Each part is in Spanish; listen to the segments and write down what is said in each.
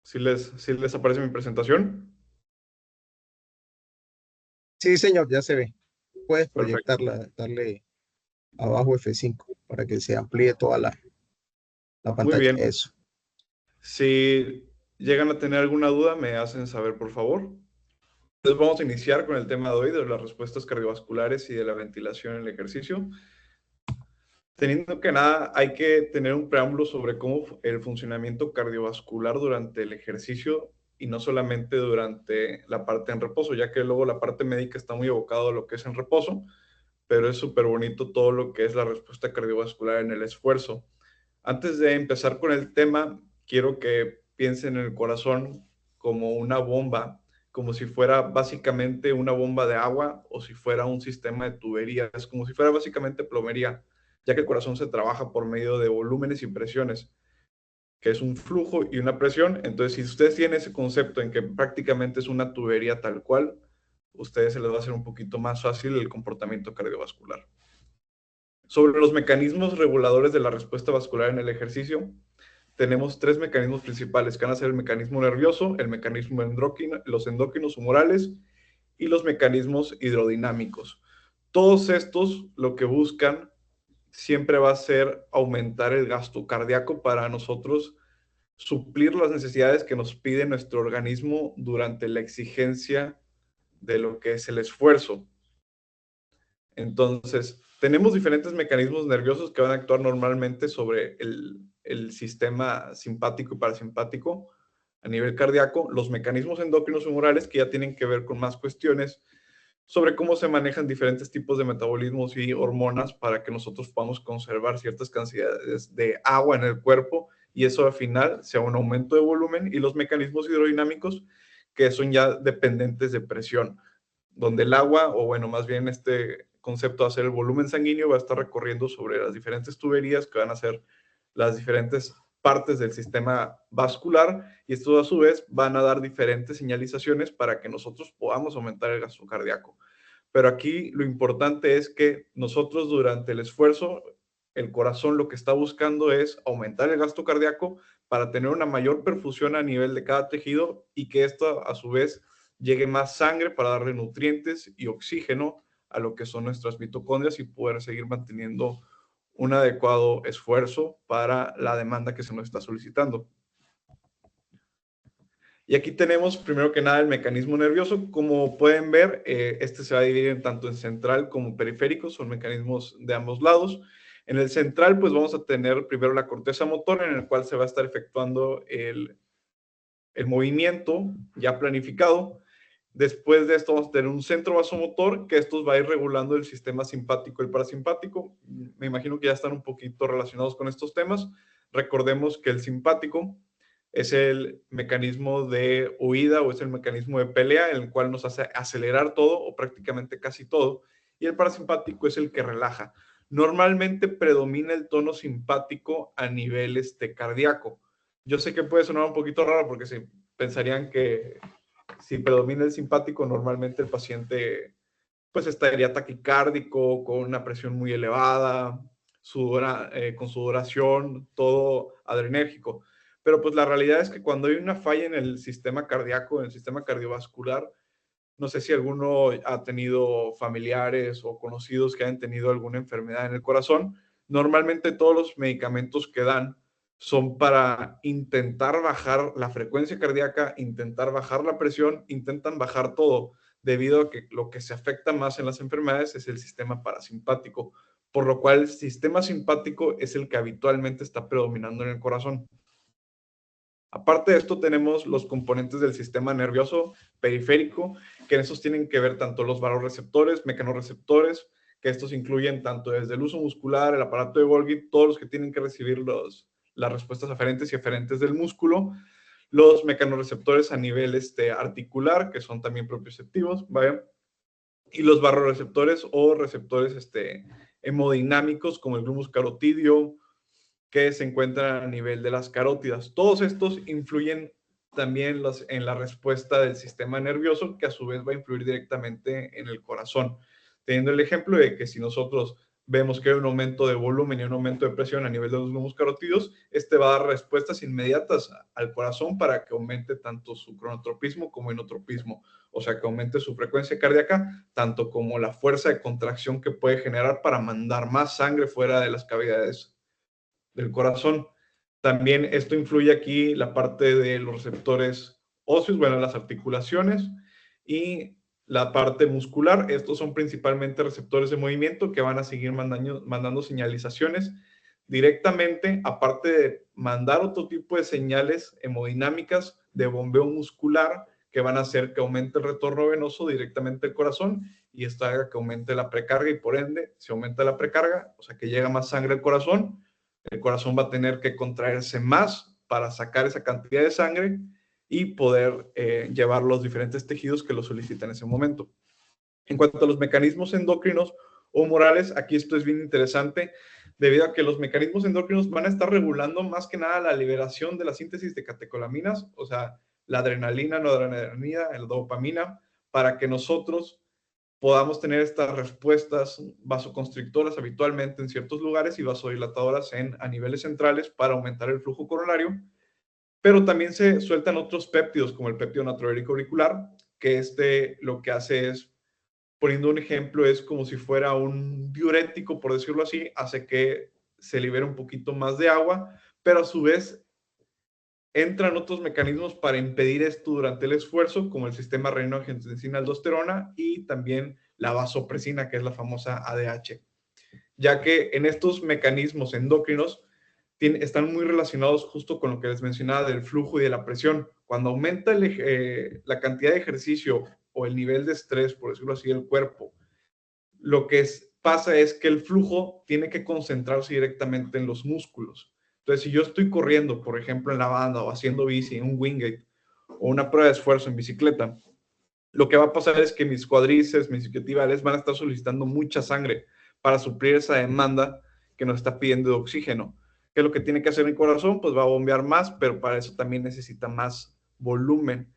¿Sí les aparece mi presentación? Sí, señor, ya se ve. Puedes Perfecto. proyectarla, darle abajo F5 para que se amplíe toda la Muy pantalla. bien. Eso. Si llegan a tener alguna duda, me hacen saber, por favor. Entonces vamos a iniciar con el tema de hoy de las respuestas cardiovasculares y de la ventilación en el ejercicio. Teniendo que nada, hay que tener un preámbulo sobre cómo el funcionamiento cardiovascular durante el ejercicio y no solamente durante la parte en reposo, ya que luego la parte médica está muy evocada a lo que es en reposo, pero es súper bonito todo lo que es la respuesta cardiovascular en el esfuerzo. Antes de empezar con el tema, quiero que piensen en el corazón como una bomba, como si fuera básicamente una bomba de agua o si fuera un sistema de tuberías, como si fuera básicamente plomería, ya que el corazón se trabaja por medio de volúmenes y presiones, que es un flujo y una presión. Entonces, si ustedes tienen ese concepto en que prácticamente es una tubería tal cual, a ustedes se les va a hacer un poquito más fácil el comportamiento cardiovascular. Sobre los mecanismos reguladores de la respuesta vascular en el ejercicio, tenemos tres mecanismos principales, que van a ser el mecanismo nervioso, el mecanismo endocrino, los endócrinos humorales y los mecanismos hidrodinámicos. Todos estos lo que buscan siempre va a ser aumentar el gasto cardíaco para nosotros suplir las necesidades que nos pide nuestro organismo durante la exigencia de lo que es el esfuerzo. Entonces, tenemos diferentes mecanismos nerviosos que van a actuar normalmente sobre el sistema simpático y parasimpático a nivel cardíaco. Los mecanismos endócrinos humorales que ya tienen que ver con más cuestiones sobre cómo se manejan diferentes tipos de metabolismos y hormonas para que nosotros podamos conservar ciertas cantidades de agua en el cuerpo y eso al final sea un aumento de volumen, y los mecanismos hidrodinámicos que son ya dependientes de presión, donde el agua, o bueno, más bien este concepto de hacer el volumen sanguíneo va a estar recorriendo sobre las diferentes tuberías que van a ser las diferentes partes del sistema vascular, y esto a su vez van a dar diferentes señalizaciones para que nosotros podamos aumentar el gasto cardíaco. Pero aquí lo importante es que nosotros durante el esfuerzo, el corazón lo que está buscando es aumentar el gasto cardíaco para tener una mayor perfusión a nivel de cada tejido y que esto a su vez llegue más sangre para darle nutrientes y oxígeno a lo que son nuestras mitocondrias y poder seguir manteniendo un adecuado esfuerzo para la demanda que se nos está solicitando. Y aquí tenemos, primero que nada, el mecanismo nervioso. Como pueden ver, este se va a dividir tanto en central como periférico, son mecanismos de ambos lados. En el central, pues vamos a tener primero la corteza motora, en el cual se va a estar efectuando el movimiento ya planificado. Después de esto vamos a tener un centro vasomotor, que estos va a ir regulando el sistema simpático y el parasimpático. Me imagino que ya están un poquito relacionados con estos temas. Recordemos que el simpático es el mecanismo de huida o es el mecanismo de pelea, en el cual nos hace acelerar todo o prácticamente casi todo, y el parasimpático es el que relaja. Normalmente predomina el tono simpático a nivel cardíaco. Yo sé que puede sonar un poquito raro porque si pensarían que si predomina el simpático, normalmente el paciente pues estaría taquicárdico, con una presión muy elevada, con sudoración, todo adrenérgico. Pero pues la realidad es que cuando hay una falla en el sistema cardíaco, en el sistema cardiovascular, no sé si alguno ha tenido familiares o conocidos que hayan tenido alguna enfermedad en el corazón. Normalmente todos los medicamentos que dan son para intentar bajar la frecuencia cardíaca, intentar bajar la presión, intentan bajar todo, debido a que lo que se afecta más en las enfermedades es el sistema parasimpático, por lo cual el sistema simpático es el que habitualmente está predominando en el corazón. Aparte de esto, tenemos los componentes del sistema nervioso periférico, que en estos tienen que ver tanto los vasoreceptores, mecanorreceptores, que estos incluyen tanto desde el uso muscular, el aparato de Golgi, todos los que tienen que recibir las respuestas aferentes y eferentes del músculo, los mecanorreceptores a nivel articular, que son también propioceptivos, ¿vale? Y los vasoreceptores o receptores hemodinámicos, como el globus carotidio, que se encuentran a nivel de las carótidas. Todos estos influyen también en la respuesta del sistema nervioso, que a su vez va a influir directamente en el corazón. Teniendo el ejemplo de que si nosotros vemos que hay un aumento de volumen y un aumento de presión a nivel de los glóbulos carótidos, va a dar respuestas inmediatas al corazón para que aumente tanto su cronotropismo como inotropismo, o sea, que aumente su frecuencia cardíaca, tanto como la fuerza de contracción que puede generar para mandar más sangre fuera de las cavidades del corazón. También esto influye aquí la parte de los receptores óseos, bueno, las articulaciones y la parte muscular. Estos son principalmente receptores de movimiento que van a seguir mandando señalizaciones directamente, aparte de mandar otro tipo de señales hemodinámicas de bombeo muscular que van a hacer que aumente el retorno venoso directamente al corazón y esto haga que aumente la precarga y por ende, si aumenta la precarga, o sea que llega más sangre al corazón, el corazón va a tener que contraerse más para sacar esa cantidad de sangre y poder llevar los diferentes tejidos que lo solicitan en ese momento. En cuanto a los mecanismos endocrinos o humorales, aquí esto es bien interesante, debido a que los mecanismos endocrinos van a estar regulando más que nada la liberación de la síntesis de catecolaminas, o sea, la adrenalina, noradrenalina, la dopamina, para que nosotros podamos tener estas respuestas vasoconstrictoras habitualmente en ciertos lugares y vasodilatadoras a niveles centrales para aumentar el flujo coronario, pero también se sueltan otros péptidos como el péptido natriurético auricular, que lo que hace es, poniendo un ejemplo, es como si fuera un diurético, por decirlo así, hace que se libere un poquito más de agua, pero a su vez entran otros mecanismos para impedir esto durante el esfuerzo, como el sistema renina-angiotensina-aldosterona y también la vasopresina, que es la famosa ADH, ya que en estos mecanismos endocrinos están muy relacionados justo con lo que les mencionaba del flujo y de la presión. Cuando aumenta la cantidad de ejercicio o el nivel de estrés, por decirlo así, del cuerpo, lo que pasa es que el flujo tiene que concentrarse directamente en los músculos. Entonces, si yo estoy corriendo, por ejemplo, en la banda o haciendo bici, un wingate o una prueba de esfuerzo en bicicleta, lo que va a pasar es que mis cuádriceps, mis isquiotibiales van a estar solicitando mucha sangre para suplir esa demanda que nos está pidiendo de oxígeno. ¿Qué es lo que tiene que hacer el corazón? Pues va a bombear más, pero para eso también necesita más volumen.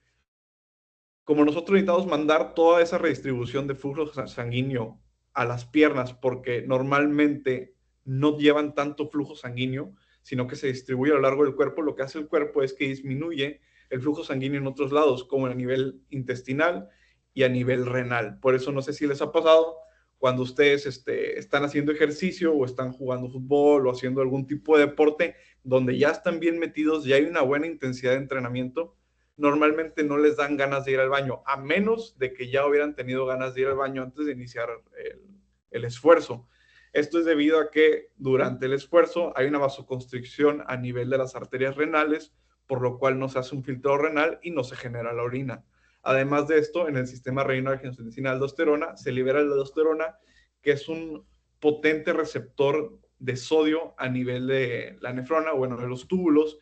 Como nosotros necesitamos mandar toda esa redistribución de flujo sanguíneo a las piernas, porque normalmente no llevan tanto flujo sanguíneo, sino que se distribuye a lo largo del cuerpo, lo que hace el cuerpo es que disminuye el flujo sanguíneo en otros lados, como a nivel intestinal y a nivel renal. Por eso no sé si les ha pasado, cuando ustedes están haciendo ejercicio o están jugando fútbol o haciendo algún tipo de deporte, donde ya están bien metidos, ya hay una buena intensidad de entrenamiento, normalmente no les dan ganas de ir al baño, a menos de que ya hubieran tenido ganas de ir al baño antes de iniciar el esfuerzo. Esto es debido a que durante el esfuerzo hay una vasoconstricción a nivel de las arterias renales, por lo cual no se hace un filtrado renal y no se genera la orina. Además de esto, en el sistema renina-angiotensina-aldosterona se libera la aldosterona, que es un potente receptor de sodio a nivel de la nefrona, bueno, de los túbulos,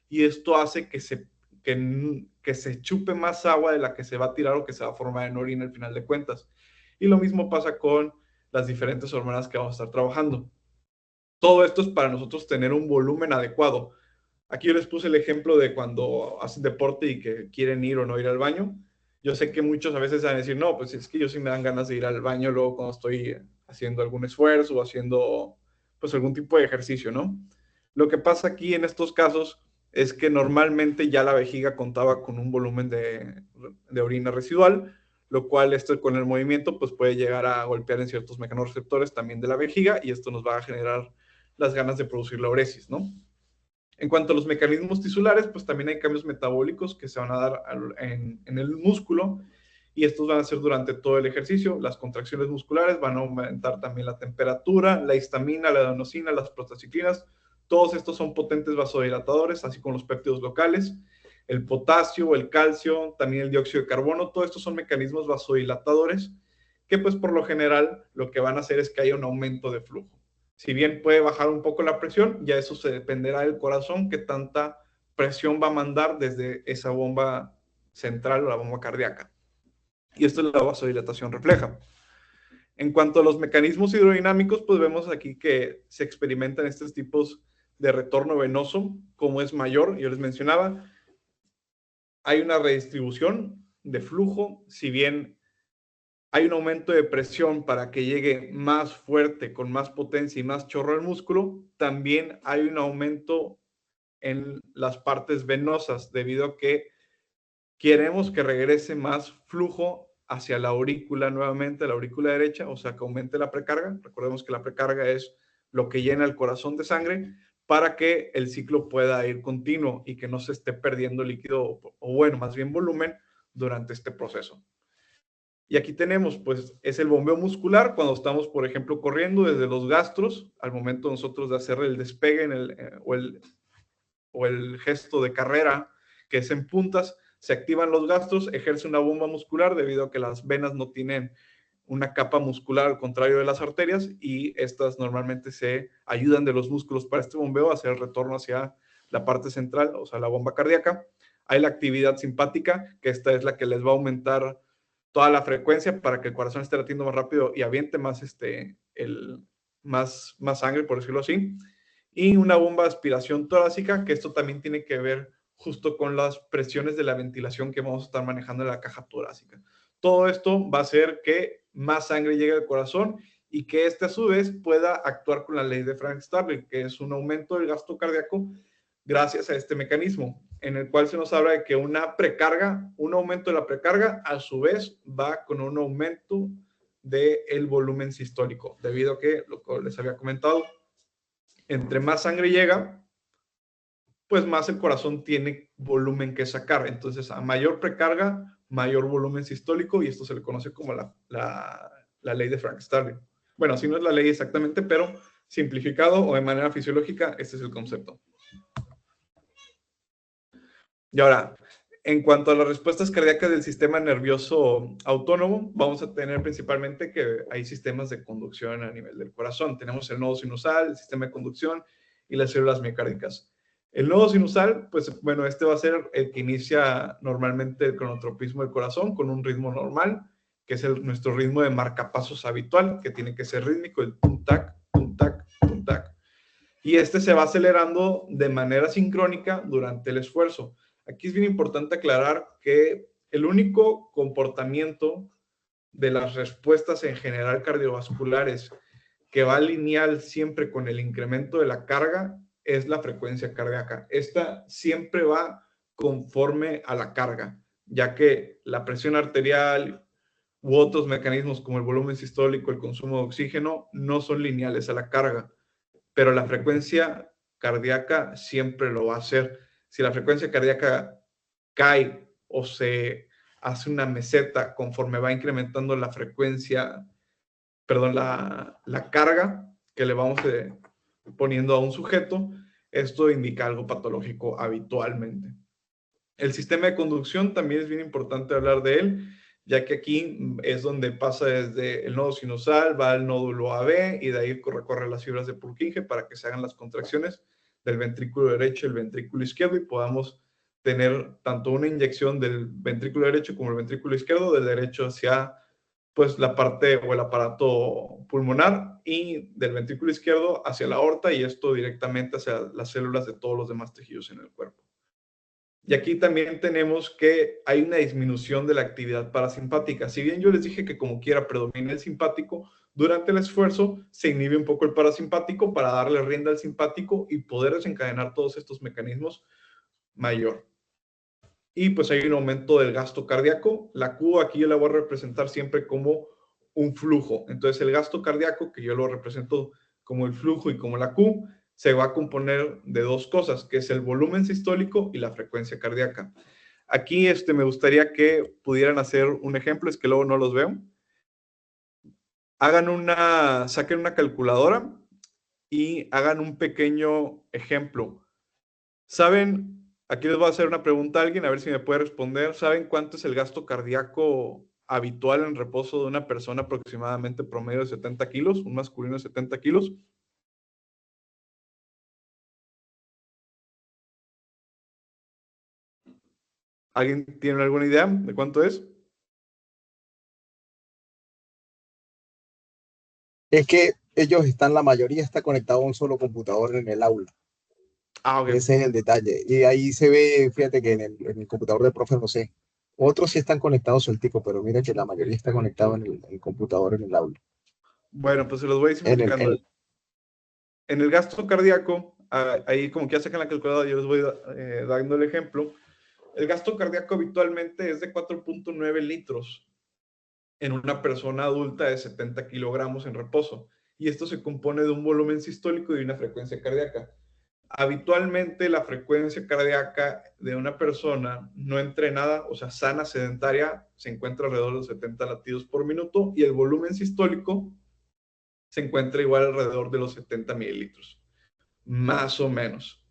y esto hace que se chupe más agua de la que se va a tirar o que se va a formar en orina al final de cuentas. Y lo mismo pasa con las diferentes hormonas que vamos a estar trabajando. Todo esto es para nosotros tener un volumen adecuado. Aquí yo les puse el ejemplo de cuando hacen deporte y que quieren ir o no ir al baño. Yo sé que muchos a veces van a decir, no, pues es que yo sí me dan ganas de ir al baño luego cuando estoy haciendo algún esfuerzo o haciendo pues algún tipo de ejercicio, ¿no? Lo que pasa aquí en estos casos es que normalmente ya la vejiga contaba con un volumen de orina residual, lo cual esto con el movimiento pues puede llegar a golpear en ciertos mecanorreceptores también de la vejiga y esto nos va a generar las ganas de producir la uresis, ¿no? En cuanto a los mecanismos tisulares, pues también hay cambios metabólicos que se van a dar en el músculo y estos van a ser durante todo el ejercicio. Las contracciones musculares van a aumentar también la temperatura, la histamina, la adenosina, las prostaciclinas. Todos estos son potentes vasodilatadores, así como los péptidos locales. El potasio, el calcio, también el dióxido de carbono, todos estos son mecanismos vasodilatadores que pues por lo general lo que van a hacer es que haya un aumento de flujo. Si bien puede bajar un poco la presión, ya eso se dependerá del corazón, qué tanta presión va a mandar desde esa bomba central o la bomba cardíaca. Y esto es la vasodilatación refleja. En cuanto a los mecanismos hidrodinámicos, pues vemos aquí que se experimentan estos tipos de retorno venoso, como es mayor, yo les mencionaba, hay una redistribución de flujo, si bien hay un aumento de presión para que llegue más fuerte, con más potencia y más chorro al músculo, también hay un aumento en las partes venosas, debido a que queremos que regrese más flujo hacia la aurícula nuevamente, la aurícula derecha, o sea, que aumente la precarga. Recordemos que la precarga es lo que llena el corazón de sangre para que el ciclo pueda ir continuo y que no se esté perdiendo líquido, o bueno, más bien volumen durante este proceso. Y aquí tenemos, pues, es el bombeo muscular cuando estamos, por ejemplo, corriendo desde los gastros, al momento nosotros de hacer el despegue o el gesto de carrera, que es en puntas, se activan los gastros, ejerce una bomba muscular debido a que las venas no tienen una capa muscular al contrario de las arterias, y estas normalmente se ayudan de los músculos para este bombeo a hacer el retorno hacia la parte central, o sea, la bomba cardíaca. Hay la actividad simpática, que esta es la que les va a aumentar toda la frecuencia para que el corazón esté latiendo más rápido y aviente más, más sangre, por decirlo así. Y una bomba de aspiración torácica, que esto también tiene que ver justo con las presiones de la ventilación que vamos a estar manejando en la caja torácica. Todo esto va a hacer que más sangre llegue al corazón y que este a su vez pueda actuar con la ley de Frank-Starling, que es un aumento del gasto cardíaco gracias a este mecanismo, en el cual se nos habla de que una precarga, un aumento de la precarga, a su vez va con un aumento del volumen sistólico, debido a que, lo que les había comentado, entre más sangre llega, pues más el corazón tiene volumen que sacar. Entonces, a mayor precarga, mayor volumen sistólico, y esto se le conoce como la ley de Frank-Starling. Bueno, así no es la ley exactamente, pero simplificado o de manera fisiológica, este es el concepto. Y ahora, en cuanto a las respuestas cardíacas del sistema nervioso autónomo, vamos a tener principalmente que hay sistemas de conducción a nivel del corazón. Tenemos el nodo sinusal, el sistema de conducción y las células miocárdicas. El nodo sinusal, pues bueno, este va a ser el que inicia normalmente el cronotropismo del corazón con un ritmo normal, que es nuestro ritmo de marcapasos habitual, que tiene que ser rítmico, el tum-tac, tum-tac, tum-tac. Y este se va acelerando de manera sincrónica durante el esfuerzo. Aquí es bien importante aclarar que el único comportamiento de las respuestas en general cardiovasculares que va lineal siempre con el incremento de la carga es la frecuencia cardíaca. Esta siempre va conforme a la carga, ya que la presión arterial u otros mecanismos como el volumen sistólico, el consumo de oxígeno, no son lineales a la carga, pero la frecuencia cardíaca siempre lo va a hacer. Si la frecuencia cardíaca cae o se hace una meseta conforme va incrementando la frecuencia, perdón, la carga que le vamos poniendo a un sujeto, esto indica algo patológico habitualmente. El sistema de conducción también es bien importante hablar de él, ya que aquí es donde pasa desde el nodo sinusal, va al nódulo AB y de ahí recorre las fibras de Purkinje para que se hagan las contracciones del ventrículo derecho y el ventrículo izquierdo y podamos tener tanto una inyección del ventrículo derecho como el ventrículo izquierdo, del derecho hacia pues la parte o el aparato pulmonar y del ventrículo izquierdo hacia la aorta, y esto directamente hacia las células de todos los demás tejidos en el cuerpo. Y aquí también tenemos que hay una disminución de la actividad parasimpática. Si bien yo les dije que como quiera predomina el simpático, durante el esfuerzo se inhibe un poco el parasimpático para darle rienda al simpático y poder desencadenar todos estos mecanismos mayor. Y pues hay un aumento del gasto cardíaco. La Q aquí yo la voy a representar siempre como un flujo. Entonces el gasto cardíaco, que yo lo represento como el flujo y como la Q, se va a componer de dos cosas, que es el volumen sistólico y la frecuencia cardíaca. Aquí me gustaría que pudieran hacer un ejemplo, es que luego no los veo. Saquen una calculadora y hagan un pequeño ejemplo. ¿Saben? Aquí les voy a hacer una pregunta a alguien, a ver si me puede responder. ¿Saben cuánto es el gasto cardíaco habitual en reposo de una persona aproximadamente promedio de 70 kilos, un masculino de 70 kilos? ¿Alguien tiene alguna idea de cuánto es? Es que ellos están, la mayoría está conectado a un solo computador en el aula. Ah, ok. Ese es el detalle. Y ahí se ve, fíjate que en el computador del profe no sé, Otros sí están conectados sueltico, pero mira que la mayoría está conectado en el computador en el aula. Bueno, pues se los voy a ir En el, simplificando. en- En el gasto cardíaco, ahí como que ya sacan la calculadora, yo les voy dando el ejemplo. El gasto cardíaco habitualmente es de 4.9 litros en una persona adulta de 70 kilogramos en reposo. Y esto se compone de un volumen sistólico y una frecuencia cardíaca. Habitualmente la frecuencia cardíaca de una persona no entrenada, o sea, sana, sedentaria, se encuentra alrededor de los 70 latidos por minuto y el volumen sistólico se encuentra igual alrededor de los 70 mililitros, más o menos.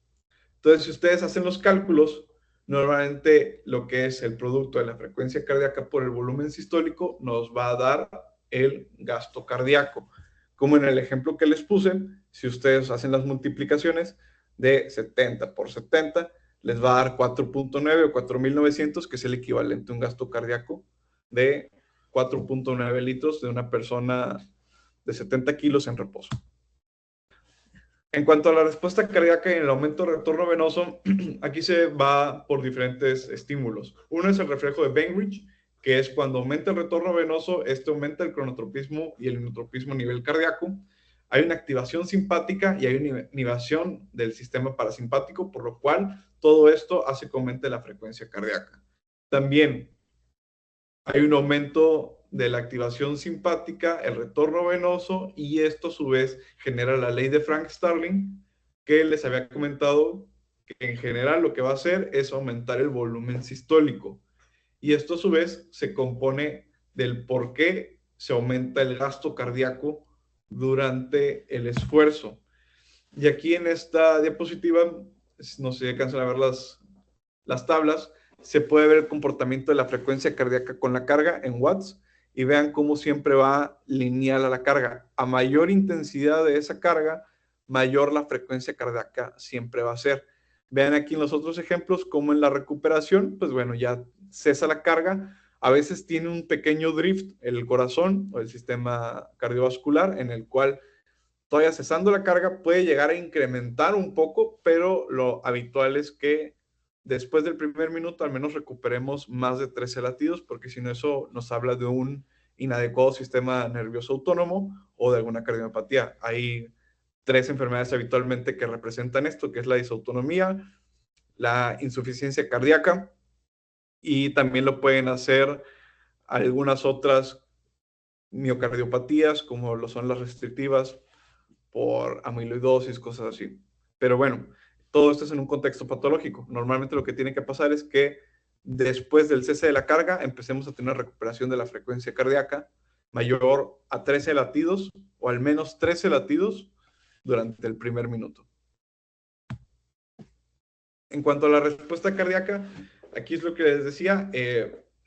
Entonces, si ustedes hacen los cálculos, normalmente lo que es el producto de la frecuencia cardíaca por el volumen sistólico nos va a dar el gasto cardíaco. Como en el ejemplo que les puse, si ustedes hacen las multiplicaciones de 70 por 70, les va a dar 4.9 o 4.900, que es el equivalente a un gasto cardíaco de 4.9 litros de una persona de 70 kilos en reposo. En cuanto a la respuesta cardíaca y el aumento de retorno venoso, aquí se va por diferentes estímulos. Uno es el reflejo de Bainbridge, que es cuando aumenta el retorno venoso, este aumenta el cronotropismo y el inotropismo a nivel cardíaco. Hay una activación simpática y hay una inhibición del sistema parasimpático, por lo cual todo esto hace que aumente la frecuencia cardíaca. También hay un aumento de la activación simpática, el retorno venoso, y esto a su vez genera la ley de Frank Starling, que les había comentado que en general lo que va a hacer es aumentar el volumen sistólico. Y esto a su vez se compone del por qué se aumenta el gasto cardíaco durante el esfuerzo. Y aquí en esta diapositiva, no sé si alcanzan a ver las tablas, se puede ver el comportamiento de la frecuencia cardíaca con la carga en watts y vean cómo siempre va lineal a la carga. A mayor intensidad de esa carga, mayor la frecuencia cardíaca siempre va a ser. Vean aquí en los otros ejemplos cómo en la recuperación, pues bueno, ya cesa la carga. A veces tiene un pequeño drift el corazón o el sistema cardiovascular en el cual todavía cesando la carga puede llegar a incrementar un poco, pero lo habitual es que después del primer minuto al menos recuperemos más de 13 latidos, porque si no eso nos habla de un inadecuado sistema nervioso autónomo o de alguna cardiopatía. Hay tres enfermedades habitualmente que representan esto, que es la disautonomía, la insuficiencia cardíaca y también lo pueden hacer algunas otras miocardiopatías, como lo son las restrictivas, por amiloidosis, cosas así. Pero bueno, todo esto es en un contexto patológico. Normalmente lo que tiene que pasar es que después del cese de la carga empecemos a tener recuperación de la frecuencia cardíaca mayor a 13 latidos o al menos 13 latidos durante el primer minuto. En cuanto a la respuesta cardíaca, aquí es lo que les decía,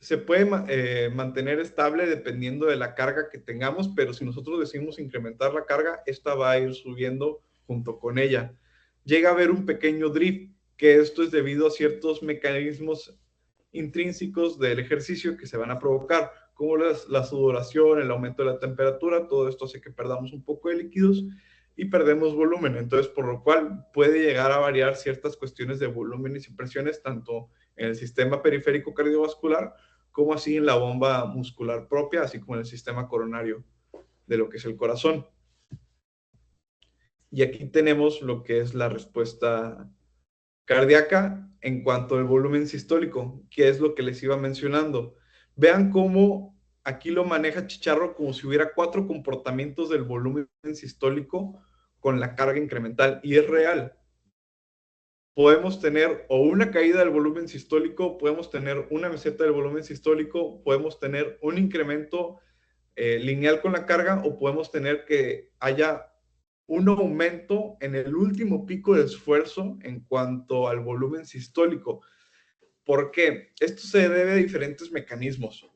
se puede mantener estable dependiendo de la carga que tengamos, pero si nosotros decidimos incrementar la carga, esta va a ir subiendo junto con ella. Llega a haber un pequeño drift, que esto es debido a ciertos mecanismos intrínsecos del ejercicio que se van a provocar, como la sudoración, el aumento de la temperatura, todo esto hace que perdamos un poco de líquidos y perdemos volumen. Entonces, por lo cual puede llegar a variar ciertas cuestiones de volúmenes y presiones, tanto en el sistema periférico cardiovascular como así en la bomba muscular propia, así como en el sistema coronario de lo que es el corazón. Y aquí tenemos lo que es la respuesta cardíaca en cuanto al volumen sistólico, que es lo que les iba mencionando. Vean cómo aquí lo maneja Chicharro como si hubiera 4 comportamientos del volumen sistólico con la carga incremental, y es real. Podemos tener o una caída del volumen sistólico, podemos tener una meseta del volumen sistólico, podemos tener un incremento lineal con la carga, o podemos tener que haya un aumento en el último pico de esfuerzo en cuanto al volumen sistólico. ¿Por qué? Esto se debe a diferentes mecanismos.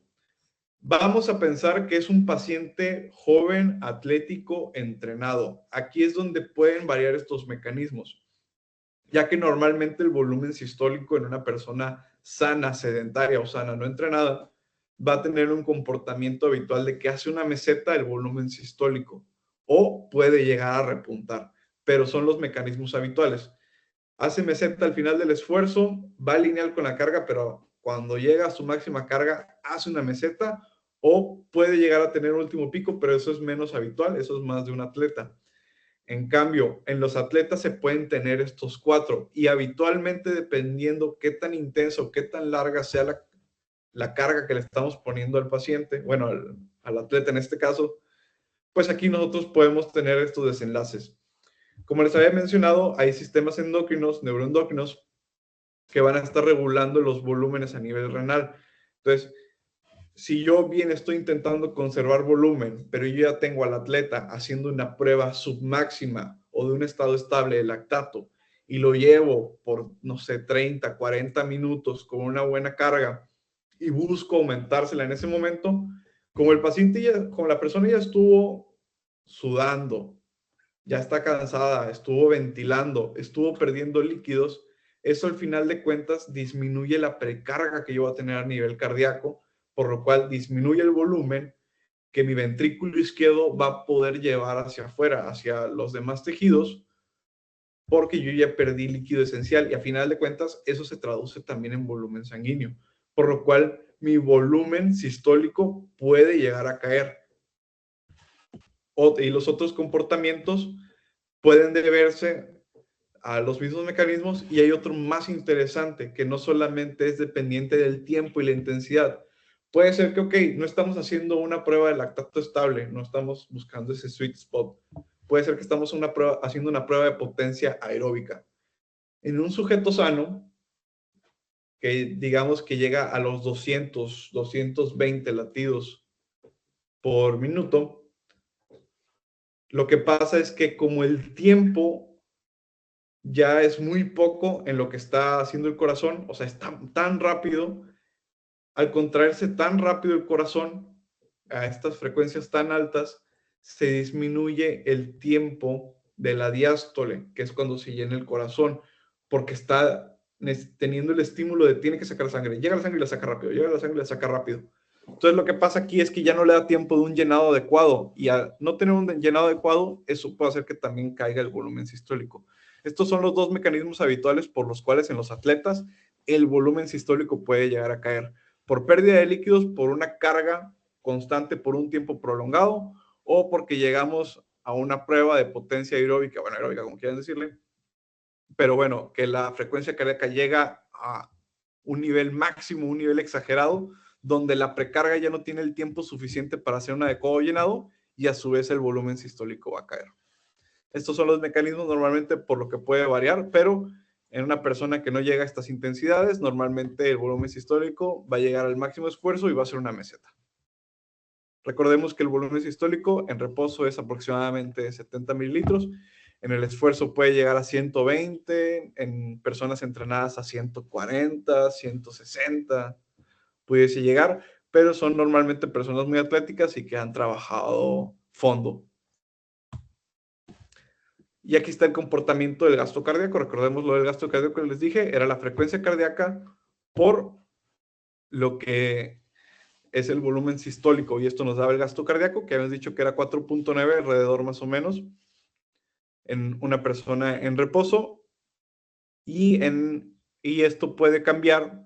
Vamos a pensar que es un paciente joven, atlético, entrenado. Aquí es donde pueden variar estos mecanismos, ya que normalmente el volumen sistólico en una persona sana, sedentaria o sana, no entrenada, va a tener un comportamiento habitual de que hace una meseta del volumen sistólico o puede llegar a repuntar, pero son los mecanismos habituales. Hace meseta al final del esfuerzo, va lineal con la carga, pero cuando llega a su máxima carga, hace una meseta o puede llegar a tener un último pico, pero eso es menos habitual, eso es más de un atleta. En cambio, en los atletas se pueden tener estos 4 y habitualmente dependiendo qué tan intenso, qué tan larga sea la carga que le estamos poniendo al paciente, bueno, al atleta en este caso, pues aquí nosotros podemos tener estos desenlaces. Como les había mencionado, hay sistemas endocrinos, neuroendocrinos, que van a estar regulando los volúmenes a nivel renal. Entonces, si yo bien estoy intentando conservar volumen, pero yo ya tengo al atleta haciendo una prueba submáxima o de un estado estable de lactato y lo llevo por, no sé, 30, 40 minutos con una buena carga y busco aumentársela en ese momento, como el paciente ya, como la persona ya estuvo sudando, ya está cansada, estuvo ventilando, estuvo perdiendo líquidos, eso al final de cuentas disminuye la precarga que yo voy a tener a nivel cardíaco, por lo cual disminuye el volumen que mi ventrículo izquierdo va a poder llevar hacia afuera, hacia los demás tejidos, porque yo ya perdí líquido esencial y a final de cuentas eso se traduce también en volumen sanguíneo, por lo cual mi volumen sistólico puede llegar a caer. Y los otros comportamientos pueden deberse a los mismos mecanismos y hay otro más interesante que no solamente es dependiente del tiempo y la intensidad. Puede ser que, ok, no estamos haciendo una prueba de lactato estable, no estamos buscando ese sweet spot. Puede ser que estamos haciendo una prueba de potencia aeróbica. En un sujeto sano, que digamos que llega a los 200, 220 latidos por minuto, lo que pasa es que como el tiempo ya es muy poco en lo que está haciendo el corazón, o sea, es tan rápido, al contraerse tan rápido el corazón a estas frecuencias tan altas, se disminuye el tiempo de la diástole, que es cuando se llena el corazón, porque está teniendo el estímulo de tiene que sacar sangre, llega la sangre y la saca rápido, llega la sangre y la saca rápido. Entonces lo que pasa aquí es que ya no le da tiempo de un llenado adecuado y al no tener un llenado adecuado, eso puede hacer que también caiga el volumen sistólico. Estos son los dos mecanismos habituales por los cuales en los atletas el volumen sistólico puede llegar a caer por pérdida de líquidos, por una carga constante por un tiempo prolongado o porque llegamos a una prueba de potencia aeróbica, bueno, aeróbica como quieran decirle, pero bueno, que la frecuencia cardíaca llega a un nivel máximo, un nivel exagerado, donde la precarga ya no tiene el tiempo suficiente para hacer un adecuado llenado y a su vez el volumen sistólico va a caer. Estos son los mecanismos normalmente por lo que puede variar, pero en una persona que no llega a estas intensidades, normalmente el volumen sistólico va a llegar al máximo esfuerzo y va a ser una meseta. Recordemos que el volumen sistólico en reposo es aproximadamente 70 mililitros. En el esfuerzo puede llegar a 120, en personas entrenadas a 140, 160, pudiese llegar, pero son normalmente personas muy atléticas y que han trabajado fondo. Y aquí está el comportamiento del gasto cardíaco. Recordemos lo del gasto cardíaco que les dije, era la frecuencia cardíaca por lo que es el volumen sistólico, y esto nos daba el gasto cardíaco, que habíamos dicho que era 4.9 alrededor más o menos en una persona en reposo, y esto puede cambiar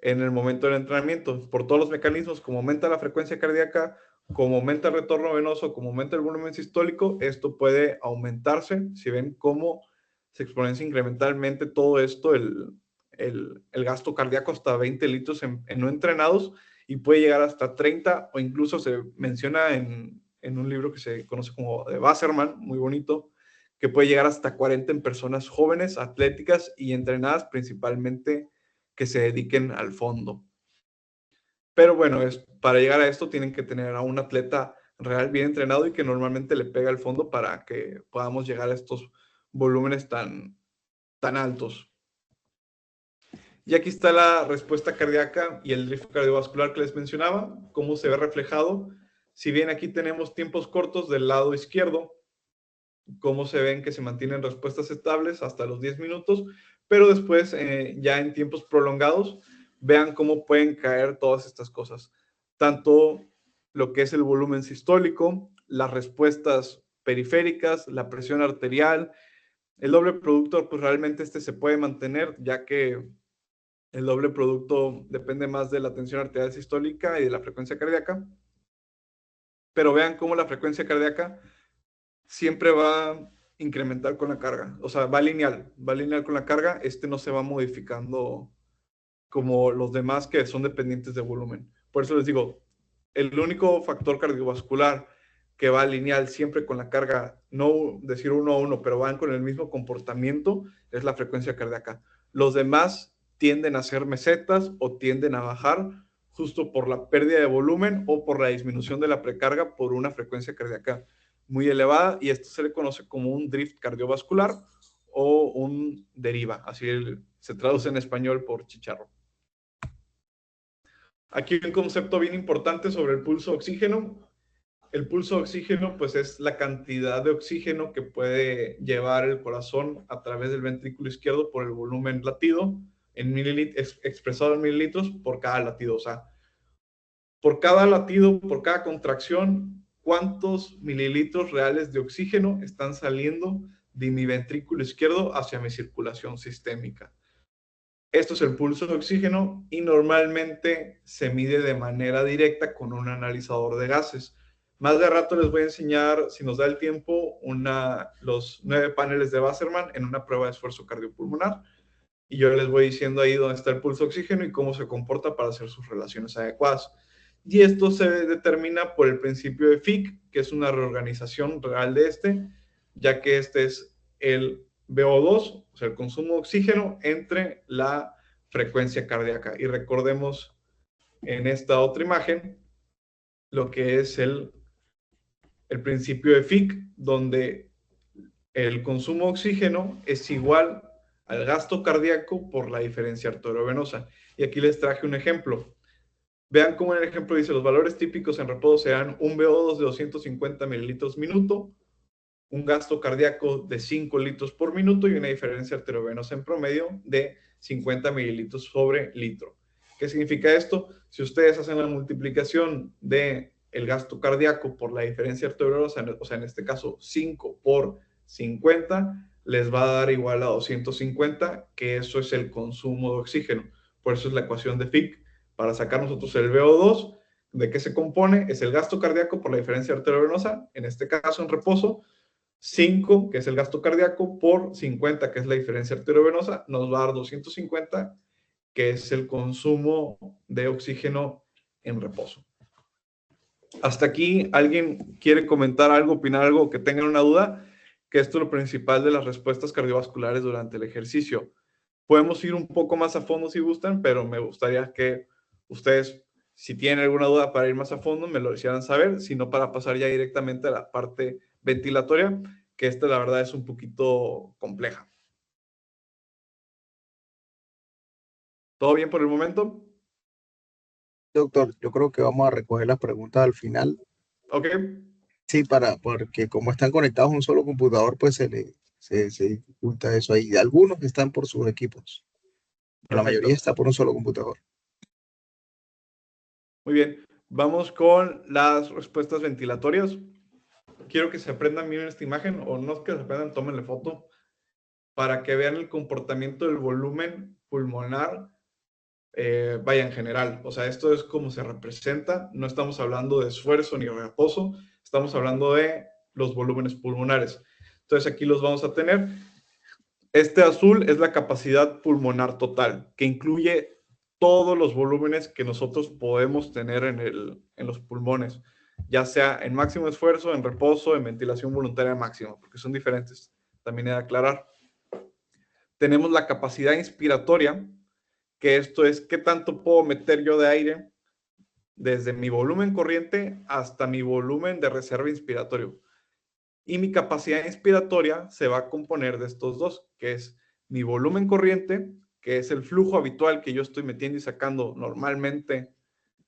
en el momento del entrenamiento por todos los mecanismos, como aumenta la frecuencia cardíaca, como aumenta el retorno venoso, como aumenta el volumen sistólico, esto puede aumentarse. Si ven cómo se exponencia incrementalmente todo esto, el gasto cardíaco hasta 20 litros en no entrenados, y puede llegar hasta 30, o incluso se menciona en un libro que se conoce como de Wasserman, muy bonito, que puede llegar hasta 40 en personas jóvenes, atléticas y entrenadas, principalmente que se dediquen al fondo. Pero bueno, para llegar a esto tienen que tener a un atleta real bien entrenado y que normalmente le pega al fondo para que podamos llegar a estos volúmenes tan altos. Y aquí está la respuesta cardíaca y el drift cardiovascular que les mencionaba, cómo se ve reflejado. Si bien aquí tenemos tiempos cortos del lado izquierdo, cómo se ven que se mantienen respuestas estables hasta los 10 minutos, pero después ya en tiempos prolongados, vean cómo pueden caer todas estas cosas. Tanto lo que es el volumen sistólico, las respuestas periféricas, la presión arterial, el doble productor, pues realmente se puede mantener, ya que El doble producto depende más de la tensión arterial sistólica y de la frecuencia cardíaca. Pero vean cómo la frecuencia cardíaca siempre va a incrementar con la carga. O sea, va lineal con la carga. No se va modificando como los demás que son dependientes de volumen. Por eso les digo, el único factor cardiovascular que va lineal siempre con la carga, no decir 1 a 1, pero van con el mismo comportamiento, es la frecuencia cardíaca. Los demás tienden a ser mesetas o tienden a bajar justo por la pérdida de volumen o por la disminución de la precarga por una frecuencia cardíaca muy elevada, y esto se le conoce como un drift cardiovascular o un deriva, así se traduce en español por chicharro. Aquí hay un concepto bien importante sobre el pulso oxígeno. El pulso oxígeno, pues, es la cantidad de oxígeno que puede llevar el corazón a través del ventrículo izquierdo por el volumen latido, expresado en mililitros por cada latido. O sea, por cada latido, por cada contracción, ¿cuántos mililitros reales de oxígeno están saliendo de mi ventrículo izquierdo hacia mi circulación sistémica? Esto es el pulso de oxígeno y normalmente se mide de manera directa con un analizador de gases. Más de rato les voy a enseñar, si nos da el tiempo, los 9 paneles de Wasserman en una prueba de esfuerzo cardiopulmonar. Y yo les voy diciendo ahí dónde está el pulso de oxígeno y cómo se comporta para hacer sus relaciones adecuadas. Y esto se determina por el principio de Fick, que es una reorganización real de ya que este es el VO2, o sea, el consumo de oxígeno entre la frecuencia cardíaca. Y recordemos en esta otra imagen lo que es el principio de Fick, donde el consumo de oxígeno es igual al gasto cardíaco por la diferencia arteriovenosa. Y aquí les traje un ejemplo. Vean cómo en el ejemplo dice, los valores típicos en reposo serán un VO2 de 250 mililitros minuto, un gasto cardíaco de 5 litros por minuto y una diferencia arteriovenosa en promedio de 50 mililitros sobre litro. ¿Qué significa esto? Si ustedes hacen la multiplicación de el gasto cardíaco por la diferencia arteriovenosa, o sea, en este caso 5 por 50, les va a dar igual a 250, que eso es el consumo de oxígeno. Por eso es la ecuación de Fick. Para sacar nosotros el VO2, ¿de qué se compone? Es el gasto cardíaco por la diferencia arteriovenosa, en este caso en reposo, 5, que es el gasto cardíaco, por 50, que es la diferencia arteriovenosa, nos va a dar 250, que es el consumo de oxígeno en reposo. Hasta aquí, ¿alguien quiere comentar algo, opinar algo, que tengan una duda? Que esto es lo principal de las respuestas cardiovasculares durante el ejercicio. Podemos ir un poco más a fondo si gustan, pero me gustaría que ustedes, si tienen alguna duda para ir más a fondo, me lo hicieran saber, sino para pasar ya directamente a la parte ventilatoria, que la verdad es un poquito compleja. ¿Todo bien por el momento? Doctor, yo creo que vamos a recoger las preguntas al final. Ok. Sí, porque como están conectados a un solo computador, pues se dificulta eso ahí. Algunos están por sus equipos, pero la mayoría Perfecto. está por un solo computador. Muy bien. Vamos con las respuestas ventilatorias. Quiero que se aprendan bien esta imagen, o no que se aprendan, tómenle foto, para que vean el comportamiento del volumen pulmonar, vaya, en general. O sea, esto es como se representa. No estamos hablando de esfuerzo ni reposo, estamos hablando de los volúmenes pulmonares. Entonces aquí los vamos a tener. Este azul es la capacidad pulmonar total, que incluye todos los volúmenes que nosotros podemos tener en los pulmones, ya sea en máximo esfuerzo, en reposo, en ventilación voluntaria máxima, porque son diferentes. También he de aclarar. Tenemos la capacidad inspiratoria, que esto es qué tanto puedo meter yo de aire desde mi volumen corriente hasta mi volumen de reserva inspiratorio. Y mi capacidad inspiratoria se va a componer de estos dos, que es mi volumen corriente, que es el flujo habitual que yo estoy metiendo y sacando normalmente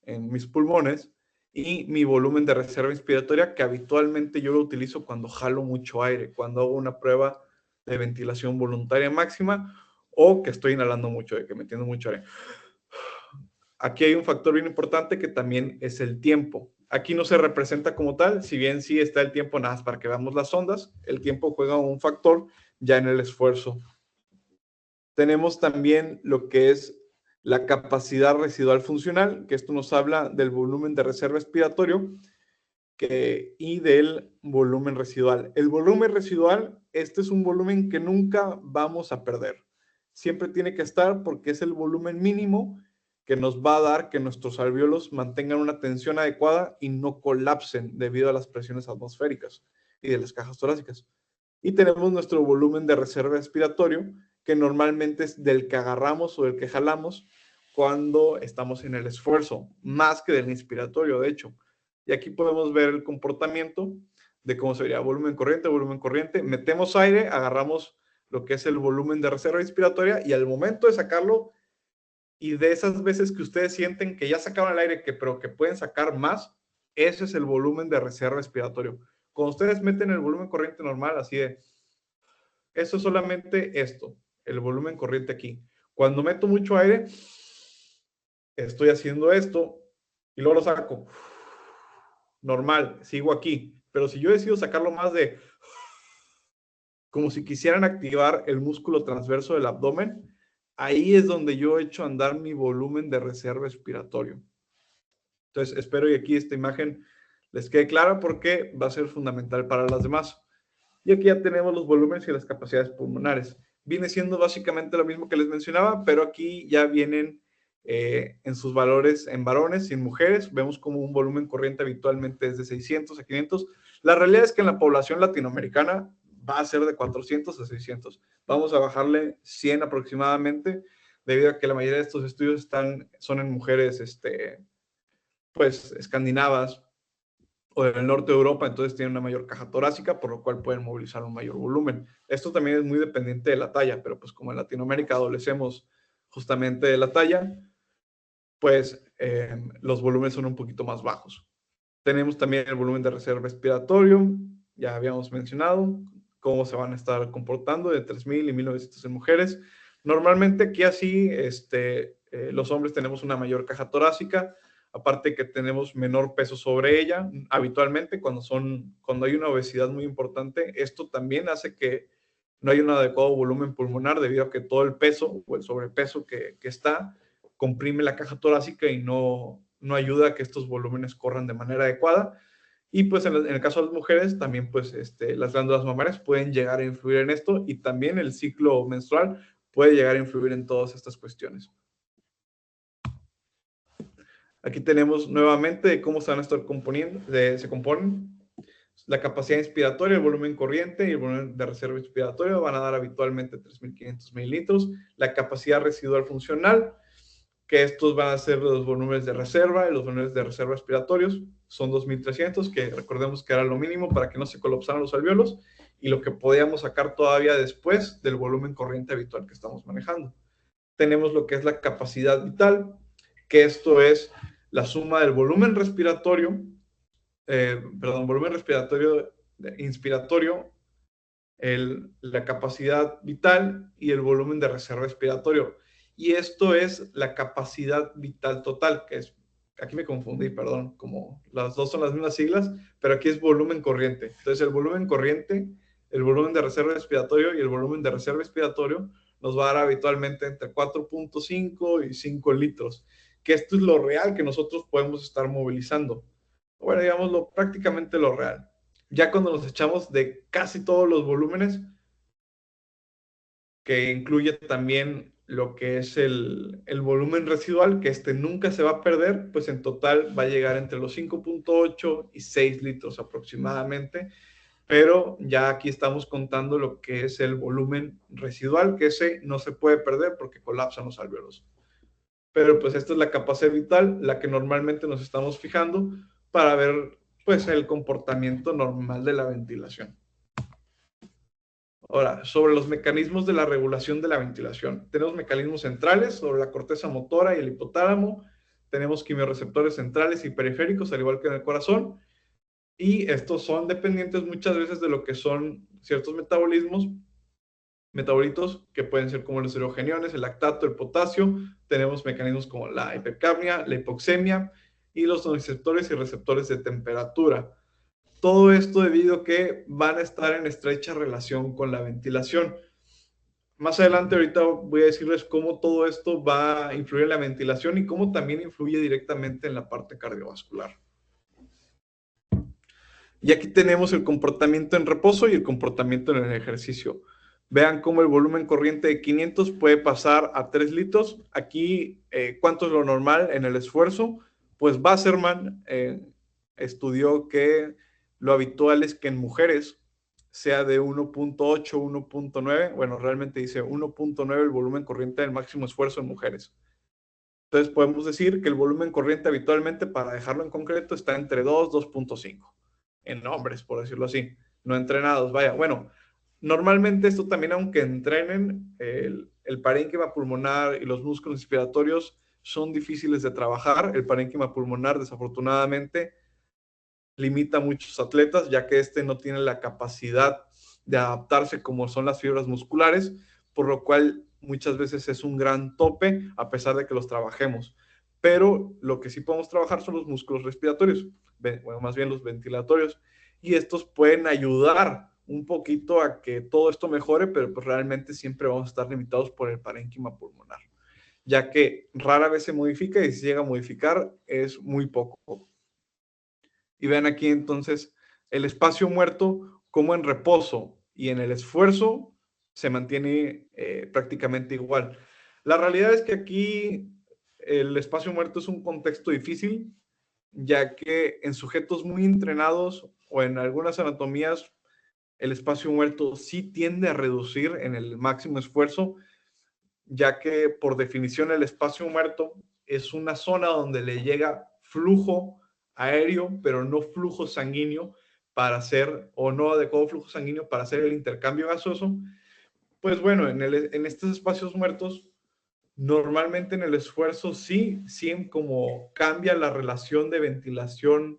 en mis pulmones, y mi volumen de reserva inspiratoria, que habitualmente yo lo utilizo cuando jalo mucho aire, cuando hago una prueba de ventilación voluntaria máxima o que estoy inhalando mucho, de que metiendo mucho aire. Aquí hay un factor bien importante que también es el tiempo. Aquí no se representa como tal, si bien sí está el tiempo, nada más para que veamos las ondas, el tiempo juega un factor ya en el esfuerzo. Tenemos también lo que es la capacidad residual funcional, que esto nos habla del volumen de reserva expiratorio, y del volumen residual. El volumen residual, este es un volumen que nunca vamos a perder. Siempre tiene que estar porque es el volumen mínimo que nos va a dar que nuestros alvéolos mantengan una tensión adecuada y no colapsen debido a las presiones atmosféricas y de las cajas torácicas. Y tenemos nuestro volumen de reserva expiratorio, que normalmente es del que agarramos o del que jalamos cuando estamos en el esfuerzo, más que del inspiratorio, de hecho. Y aquí podemos ver el comportamiento de cómo sería volumen corriente, volumen corriente. Metemos aire, agarramos lo que es el volumen de reserva inspiratoria y al momento de sacarlo, y de esas veces que ustedes sienten que ya sacaron el aire, pero que pueden sacar más, ese es el volumen de reserva respiratorio. Cuando ustedes meten el volumen corriente normal, así de, eso es solamente esto, el volumen corriente aquí. Cuando meto mucho aire, estoy haciendo esto y luego lo saco. Normal, sigo aquí. Pero si yo decido sacarlo más de, como si quisieran activar el músculo transverso del abdomen, ahí es donde yo echo a andar mi volumen de reserva respiratorio. Entonces, espero que aquí esta imagen les quede clara porque va a ser fundamental para las demás. Y aquí ya tenemos los volúmenes y las capacidades pulmonares. Viene siendo básicamente lo mismo que les mencionaba, pero aquí ya vienen en sus valores en varones y en mujeres. Vemos como un volumen corriente habitualmente es de 600 a 500. La realidad es que en la población latinoamericana va a ser de 400 a 600. Vamos a bajarle 100 aproximadamente, debido a que la mayoría de estos estudios son en mujeres pues escandinavas o del norte de Europa, entonces tienen una mayor caja torácica, por lo cual pueden movilizar un mayor volumen. Esto también es muy dependiente de la talla, pero pues como en Latinoamérica adolecemos justamente de la talla, pues los volúmenes son un poquito más bajos. Tenemos también el volumen de reserva respiratorio, ya habíamos mencionado cómo se van a estar comportando de 3.000 y 1.900 en mujeres. Normalmente aquí así, los hombres tenemos una mayor caja torácica, aparte que tenemos menor peso sobre ella, habitualmente cuando hay una obesidad muy importante, esto también hace que no haya un adecuado volumen pulmonar debido a que todo el peso o el sobrepeso que está comprime la caja torácica y no ayuda a que estos volúmenes corran de manera adecuada. Y pues en el caso de las mujeres, también pues las glándulas mamarias pueden llegar a influir en esto y también el ciclo menstrual puede llegar a influir en todas estas cuestiones. Aquí tenemos nuevamente cómo se van a estar componiendo, se componen. La capacidad inspiratoria, el volumen corriente y el volumen de reserva inspiratoria van a dar habitualmente 3.500 mililitros. La capacidad residual funcional, que estos van a ser los volúmenes de reserva y los volúmenes de reserva respiratorios, son 2.300, que recordemos que era lo mínimo para que no se colapsaran los alvéolos, y lo que podíamos sacar todavía después del volumen corriente habitual que estamos manejando. Tenemos lo que es la capacidad vital, que esto es la suma del volumen respiratorio, volumen respiratorio inspiratorio, la capacidad vital y el volumen de reserva respiratorio. Y esto es la capacidad vital total, que es, aquí me confundí, perdón, como las dos son las mismas siglas, pero aquí es volumen corriente. Entonces el volumen corriente, el volumen de reserva respiratorio y el volumen de reserva respiratorio nos va a dar habitualmente entre 4.5 y 5 litros, que esto es lo real que nosotros podemos estar movilizando. Bueno, digámoslo, prácticamente lo real. Ya cuando nos echamos de casi todos los volúmenes, que incluye también lo que es el volumen residual, que nunca se va a perder, pues en total va a llegar entre los 5.8 y 6 litros aproximadamente, pero ya aquí estamos contando lo que es el volumen residual, que ese no se puede perder porque colapsan los alvéolos. Pero pues esta es la capacidad vital, la que normalmente nos estamos fijando para ver pues el comportamiento normal de la ventilación. Ahora, sobre los mecanismos de la regulación de la ventilación. Tenemos mecanismos centrales sobre la corteza motora y el hipotálamo. Tenemos quimiorreceptores centrales y periféricos, al igual que en el corazón. Y estos son dependientes muchas veces de lo que son ciertos metabolitos, que pueden ser como los hidrogeniones, el lactato, el potasio. Tenemos mecanismos como la hipercapnia, la hipoxemia y los receptores y receptores de temperatura. Todo esto debido a que van a estar en estrecha relación con la ventilación. Más adelante ahorita voy a decirles cómo todo esto va a influir en la ventilación y cómo también influye directamente en la parte cardiovascular. Y aquí tenemos el comportamiento en reposo y el comportamiento en el ejercicio. Vean cómo el volumen corriente de 500 puede pasar a 3 litros. Aquí, ¿cuánto es lo normal en el esfuerzo? Pues Wasserman estudió que lo habitual es que en mujeres sea de 1.8, 1.9. Bueno, realmente dice 1.9 el volumen corriente del máximo esfuerzo en mujeres. Entonces podemos decir que el volumen corriente habitualmente, para dejarlo en concreto, está entre 2, 2.5 en hombres, por decirlo así, no entrenados. Vaya, bueno, normalmente esto también, aunque entrenen, el parénquima pulmonar y los músculos respiratorios son difíciles de trabajar. El parénquima pulmonar, desafortunadamente, limita a muchos atletas, ya que este no tiene la capacidad de adaptarse como son las fibras musculares, por lo cual muchas veces es un gran tope a pesar de que los trabajemos. Pero lo que sí podemos trabajar son los músculos respiratorios, bueno, más bien los ventilatorios, y estos pueden ayudar un poquito a que todo esto mejore, pero pues realmente siempre vamos a estar limitados por el parénquima pulmonar, ya que rara vez se modifica y si llega a modificar es muy poco. Y vean aquí entonces el espacio muerto como en reposo y en el esfuerzo se mantiene prácticamente igual. La realidad es que aquí el espacio muerto es un contexto difícil, ya que en sujetos muy entrenados o en algunas anatomías el espacio muerto sí tiende a reducir en el máximo esfuerzo, ya que por definición el espacio muerto es una zona donde le llega flujo aéreo, pero no flujo sanguíneo para hacer, o no adecuado flujo sanguíneo para hacer el intercambio gaseoso. Pues bueno, en estos espacios muertos, normalmente en el esfuerzo sí como cambia la relación de ventilación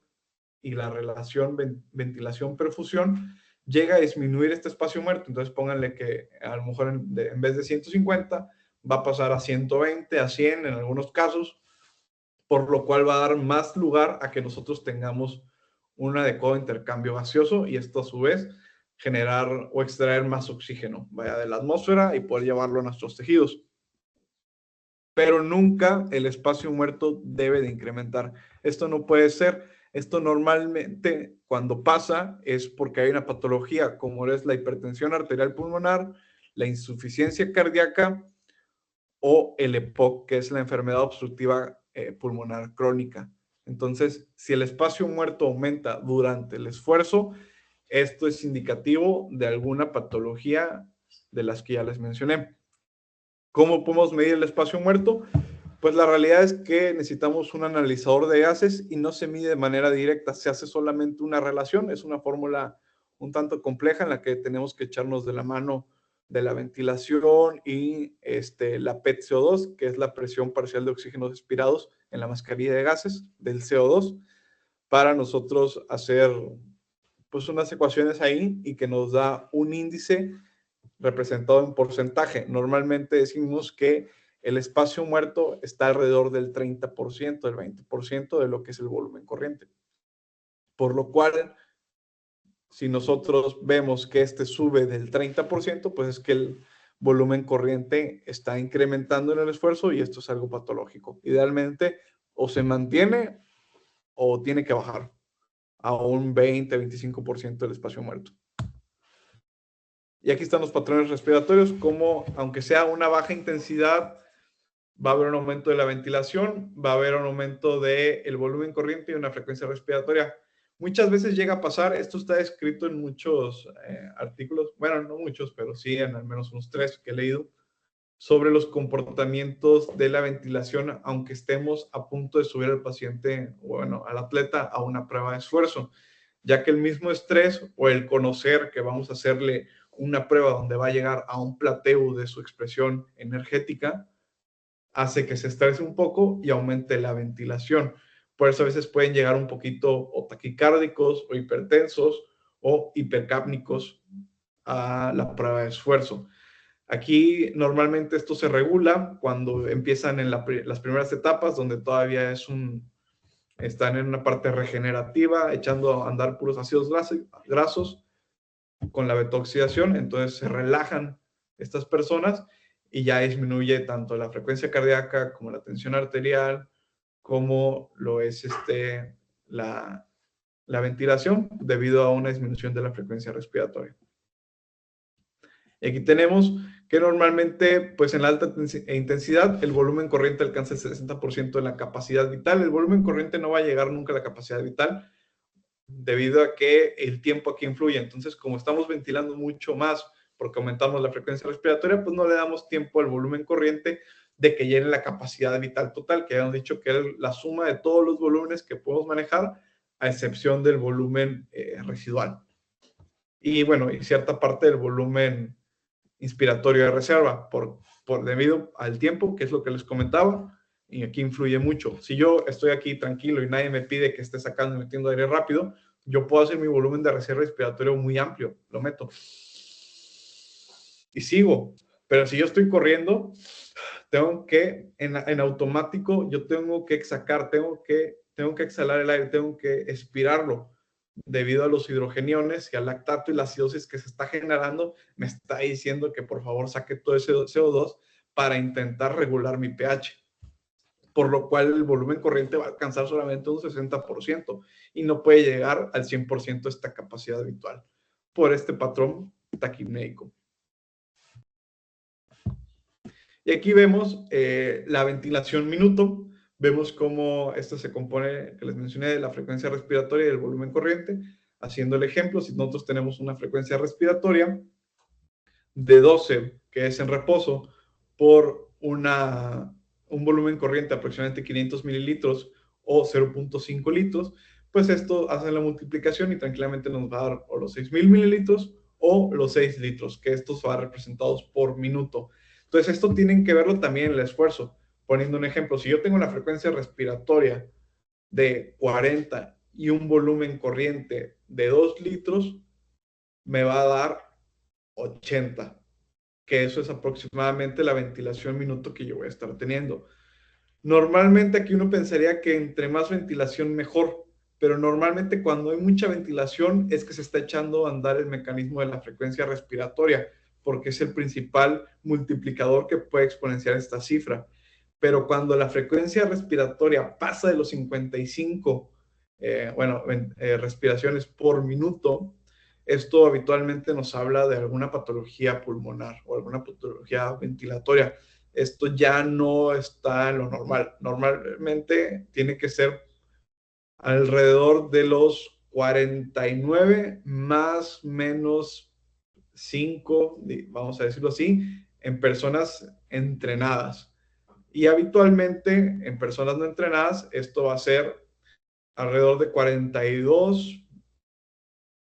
y la relación ventilación-perfusión, llega a disminuir este espacio muerto. Entonces pónganle que a lo mejor en vez de 150 va a pasar a 120, a 100 en algunos casos, por lo cual va a dar más lugar a que nosotros tengamos un adecuado intercambio gaseoso y esto a su vez generar o extraer más oxígeno, vaya, de la atmósfera y poder llevarlo a nuestros tejidos. Pero nunca el espacio muerto debe de incrementar. Esto no puede ser. Esto normalmente cuando pasa es porque hay una patología como es la hipertensión arterial pulmonar, la insuficiencia cardíaca o el EPOC, que es la enfermedad obstructiva pulmonar crónica. Entonces, si el espacio muerto aumenta durante el esfuerzo, esto es indicativo de alguna patología de las que ya les mencioné. ¿Cómo podemos medir el espacio muerto? Pues la realidad es que necesitamos un analizador de gases y no se mide de manera directa, se hace solamente una relación, es una fórmula un tanto compleja en la que tenemos que echarnos de la mano de la ventilación y la PET-CO2, que es la presión parcial de oxígenos expirados en la mascarilla de gases del CO2, para nosotros hacer pues unas ecuaciones ahí y que nos da un índice representado en porcentaje. Normalmente decimos que el espacio muerto está alrededor del 30%, del 20% de lo que es el volumen corriente. Por lo cual, si nosotros vemos que este sube del 30%, pues es que el volumen corriente está incrementando en el esfuerzo y esto es algo patológico. Idealmente, o se mantiene o tiene que bajar a un 20-25% del espacio muerto. Y aquí están los patrones respiratorios, como aunque sea una baja intensidad, va a haber un aumento de la ventilación, va a haber un aumento del volumen corriente y una frecuencia respiratoria. Muchas veces llega a pasar, esto está escrito en muchos artículos, bueno, no muchos, pero sí en al menos unos 3 que he leído, sobre los comportamientos de la ventilación, aunque estemos a punto de subir al paciente, bueno, al atleta a una prueba de esfuerzo, ya que el mismo estrés o el conocer que vamos a hacerle una prueba donde va a llegar a un plateo de su expresión energética, hace que se estrese un poco y aumente la ventilación. Por eso a veces pueden llegar un poquito o taquicárdicos o hipertensos o hipercápnicos a la prueba de esfuerzo. Aquí normalmente esto se regula cuando empiezan en las primeras etapas, donde todavía están en una parte regenerativa, echando a andar puros ácidos grasos con la betoxidación, entonces se relajan estas personas y ya disminuye tanto la frecuencia cardíaca como la tensión arterial, como lo es la ventilación debido a una disminución de la frecuencia respiratoria. Y aquí tenemos que normalmente, pues en la alta intensidad, el volumen corriente alcanza el 60% de la capacidad vital. El volumen corriente no va a llegar nunca a la capacidad vital debido a que el tiempo aquí influye. Entonces, como estamos ventilando mucho más porque aumentamos la frecuencia respiratoria, pues no le damos tiempo al volumen corriente de que llene la capacidad vital total, que habíamos dicho que es la suma de todos los volúmenes que podemos manejar, a excepción del volumen residual. Y bueno, y cierta parte del volumen inspiratorio de reserva, debido al tiempo, que es lo que les comentaba, y aquí influye mucho. Si yo estoy aquí tranquilo y nadie me pide que esté sacando y metiendo aire rápido, yo puedo hacer mi volumen de reserva respiratorio muy amplio, lo meto y sigo. Pero si yo estoy corriendo, tengo que, en automático, yo tengo que sacar, tengo que exhalar el aire, tengo que expirarlo, debido a los hidrogeniones y al lactato y la acidosis que se está generando, me está diciendo que por favor saque todo ese CO2 para intentar regular mi pH. Por lo cual el volumen corriente va a alcanzar solamente un 60% y no puede llegar al 100% esta capacidad habitual por este patrón taquipnéico. Y aquí vemos la ventilación minuto. Vemos cómo esto se compone, que les mencioné, de la frecuencia respiratoria y del volumen corriente. Haciendo el ejemplo, si nosotros tenemos una frecuencia respiratoria de 12, que es en reposo, por un volumen corriente de aproximadamente 500 mililitros o 0.5 litros, pues esto hace la multiplicación y tranquilamente nos va a dar o los 6,000 mililitros o los 6 litros, que estos van representados por minuto. Entonces, esto tienen que verlo también en el esfuerzo. Poniendo un ejemplo, si yo tengo una frecuencia respiratoria de 40 y un volumen corriente de 2 litros, me va a dar 80, que eso es aproximadamente la ventilación minuto que yo voy a estar teniendo. Normalmente aquí uno pensaría que entre más ventilación mejor, pero normalmente cuando hay mucha ventilación es que se está echando a andar el mecanismo de la frecuencia respiratoria, porque es el principal multiplicador que puede exponenciar esta cifra. Pero cuando la frecuencia respiratoria pasa de los 55 respiraciones por minuto, esto habitualmente nos habla de alguna patología pulmonar o alguna patología ventilatoria. Esto ya no está en lo normal. Normalmente tiene que ser alrededor de los 49 más menos 5, vamos a decirlo así, en personas entrenadas. Y habitualmente en personas no entrenadas esto va a ser alrededor de 42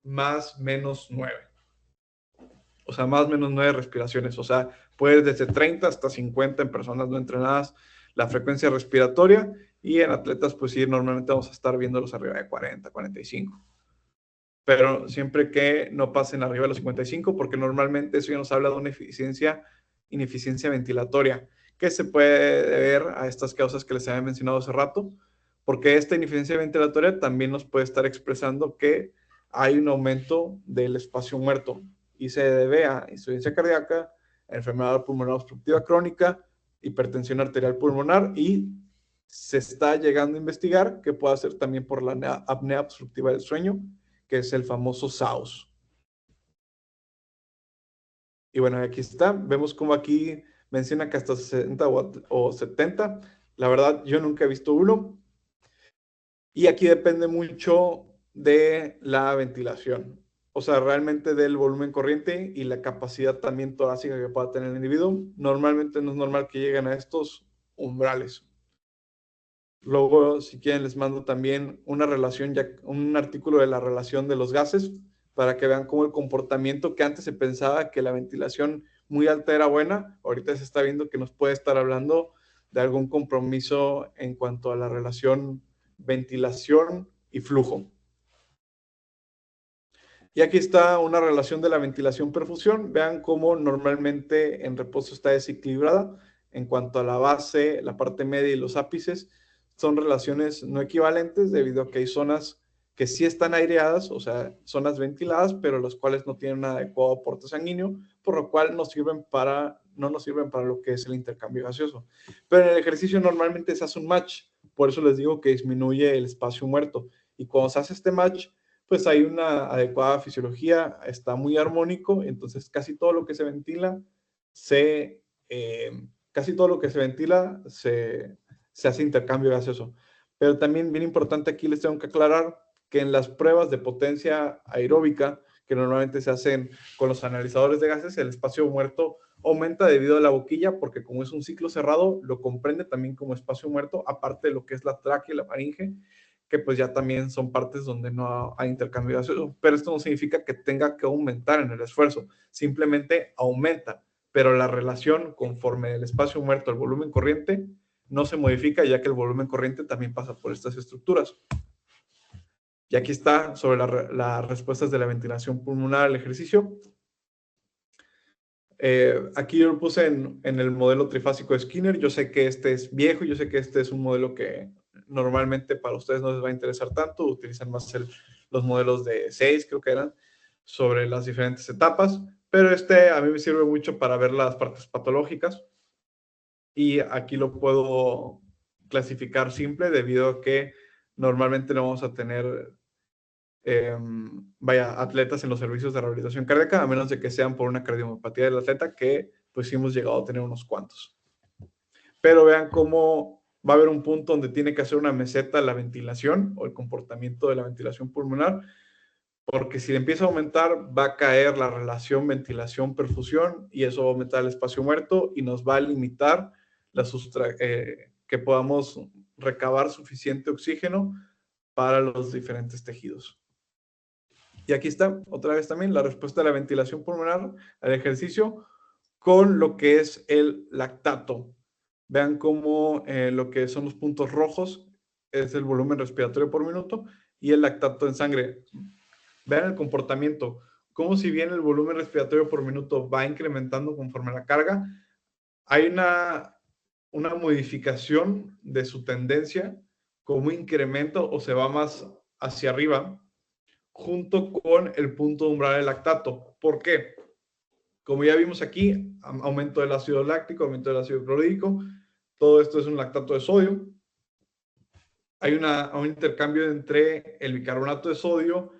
más menos 9. O sea, más o menos 9 respiraciones. O sea, puede desde 30 hasta 50 en personas no entrenadas la frecuencia respiratoria, y en atletas, pues sí, normalmente vamos a estar viéndolos arriba de 40, 45. Pero siempre que no pasen arriba de los 55, porque normalmente eso ya nos habla de una ineficiencia ventilatoria, que se puede deber a estas causas que les había mencionado hace rato, porque esta ineficiencia ventilatoria también nos puede estar expresando que hay un aumento del espacio muerto y se debe a insuficiencia cardíaca, enfermedad pulmonar obstructiva crónica, hipertensión arterial pulmonar, y se está llegando a investigar que puede ser también por la apnea obstructiva del sueño, que es el famoso SAOS. Y bueno, aquí está. Vemos como aquí menciona que hasta 60 o 70. La verdad, yo nunca he visto uno. Y aquí depende mucho de la ventilación. O sea, realmente del volumen corriente y la capacidad también torácica que pueda tener el individuo. Normalmente no es normal que lleguen a estos umbrales. Luego, si quieren, les mando también una relación, un artículo de la relación de los gases, para que vean cómo el comportamiento que antes se pensaba que la ventilación muy alta era buena, ahorita se está viendo que nos puede estar hablando de algún compromiso en cuanto a la relación ventilación y flujo. Y aquí está una relación de la ventilación-perfusión. Vean cómo normalmente en reposo está desequilibrada en cuanto a la base, la parte media y los ápices. Son relaciones no equivalentes debido a que hay zonas que sí están aireadas, o sea, zonas ventiladas, pero las cuales no tienen un adecuado aporte sanguíneo, por lo cual no nos sirven para lo que es el intercambio gaseoso. Pero en el ejercicio normalmente se hace un match, por eso les digo que disminuye el espacio muerto. Y cuando se hace este match, pues hay una adecuada fisiología, está muy armónico, entonces casi todo lo que se ventila se hace intercambio gaseoso. Pero también bien importante aquí les tengo que aclarar que en las pruebas de potencia aeróbica que normalmente se hacen con los analizadores de gases, el espacio muerto aumenta debido a la boquilla, porque como es un ciclo cerrado, lo comprende también como espacio muerto, aparte de lo que es la tráquea y la faringe, que pues ya también son partes donde no hay intercambio gaseoso. Pero esto no significa que tenga que aumentar en el esfuerzo, simplemente aumenta, pero la relación conforme el espacio muerto al volumen corriente no se modifica, ya que el volumen corriente también pasa por estas estructuras. Y aquí está sobre las respuestas de la ventilación pulmonar al ejercicio. Aquí yo lo puse en el modelo trifásico de Skinner. Yo sé que este es viejo, yo sé que este es un modelo que normalmente para ustedes no les va a interesar tanto. Utilizan más los modelos de 6, creo que eran, sobre las diferentes etapas. Pero este a mí me sirve mucho para ver las partes patológicas. Y aquí lo puedo clasificar simple debido a que normalmente no vamos a tener atletas en los servicios de rehabilitación cardíaca, a menos de que sean por una cardiomopatía del atleta, que pues sí hemos llegado a tener unos cuantos. Pero vean cómo va a haber un punto donde tiene que hacer una meseta la ventilación o el comportamiento de la ventilación pulmonar, porque si empieza a aumentar va a caer la relación ventilación-perfusión y eso va a aumentar el espacio muerto y nos va a limitar que podamos recabar suficiente oxígeno para los diferentes tejidos. Y aquí está otra vez también la respuesta de la ventilación pulmonar al ejercicio con lo que es el lactato. Vean cómo lo que son los puntos rojos es el volumen respiratorio por minuto y el lactato en sangre. Vean el comportamiento, como si bien el volumen respiratorio por minuto va incrementando conforme la carga, hay una modificación de su tendencia, como incremento o se va más hacia arriba, junto con el punto de umbral del lactato. ¿Por qué? Como ya vimos aquí, aumento del ácido láctico, aumento del ácido clorhídrico, todo esto es un lactato de sodio. Hay un intercambio entre el bicarbonato de sodio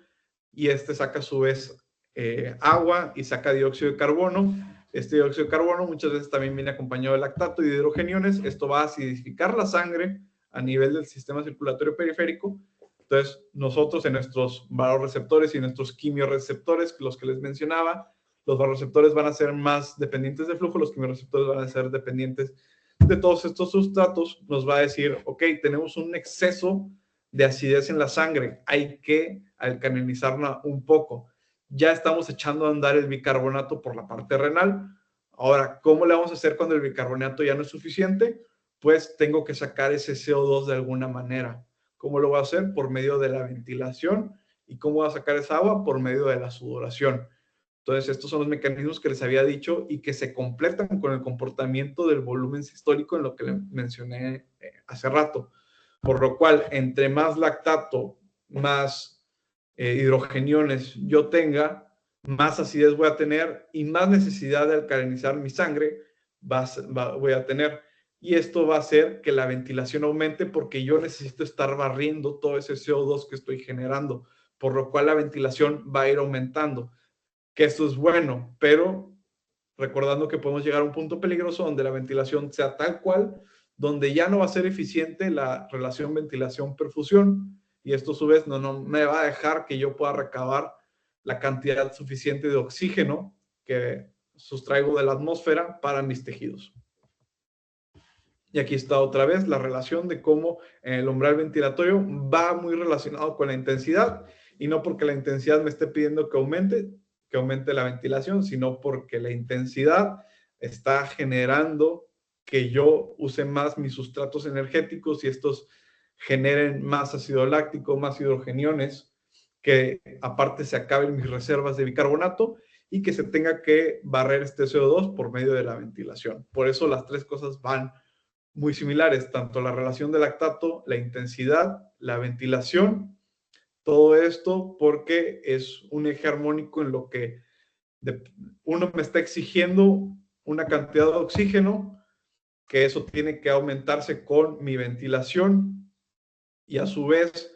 y este saca a su vez agua y saca dióxido de carbono. Este dióxido de carbono muchas veces también viene acompañado de lactato y de hidrogeniones. Esto va a acidificar la sangre a nivel del sistema circulatorio periférico. Entonces, nosotros en nuestros vasoreceptores y nuestros quimiorreceptores, los que les mencionaba, los vasoreceptores van a ser más dependientes de flujo, los quimiorreceptores van a ser dependientes de todos estos sustratos. Nos va a decir, ok, tenemos un exceso de acidez en la sangre, hay que alcalinizarla un poco. Ya estamos echando a andar el bicarbonato por la parte renal. Ahora, ¿cómo le vamos a hacer cuando el bicarbonato ya no es suficiente? Pues tengo que sacar ese CO2 de alguna manera. ¿Cómo lo voy a hacer? Por medio de la ventilación. ¿Y cómo voy a sacar esa agua? Por medio de la sudoración. Entonces, estos son los mecanismos que les había dicho y que se completan con el comportamiento del volumen sistólico en lo que les mencioné hace rato. Por lo cual, entre más lactato, más hidrogeniones yo tenga, más acidez voy a tener y más necesidad de alcalinizar mi sangre voy a tener. Y esto va a hacer que la ventilación aumente porque yo necesito estar barriendo todo ese CO2 que estoy generando, por lo cual la ventilación va a ir aumentando. Que esto es bueno, pero recordando que podemos llegar a un punto peligroso donde la ventilación sea tal cual, donde ya no va a ser eficiente la relación ventilación-perfusión y esto a su vez no me va a dejar que yo pueda recabar la cantidad suficiente de oxígeno que sustraigo de la atmósfera para mis tejidos. Y aquí está otra vez la relación de cómo el umbral ventilatorio va muy relacionado con la intensidad y no porque la intensidad me esté pidiendo que aumente la ventilación, sino porque la intensidad está generando que yo use más mis sustratos energéticos y estos generen más ácido láctico, más hidrogeniones, que aparte se acaben mis reservas de bicarbonato y que se tenga que barrer este CO2 por medio de la ventilación. Por eso las tres cosas van muy similares, tanto la relación de lactato, la intensidad, la ventilación Todo esto porque es un eje armónico en lo que uno me está exigiendo una cantidad de oxígeno, que eso tiene que aumentarse con mi ventilación, y a su vez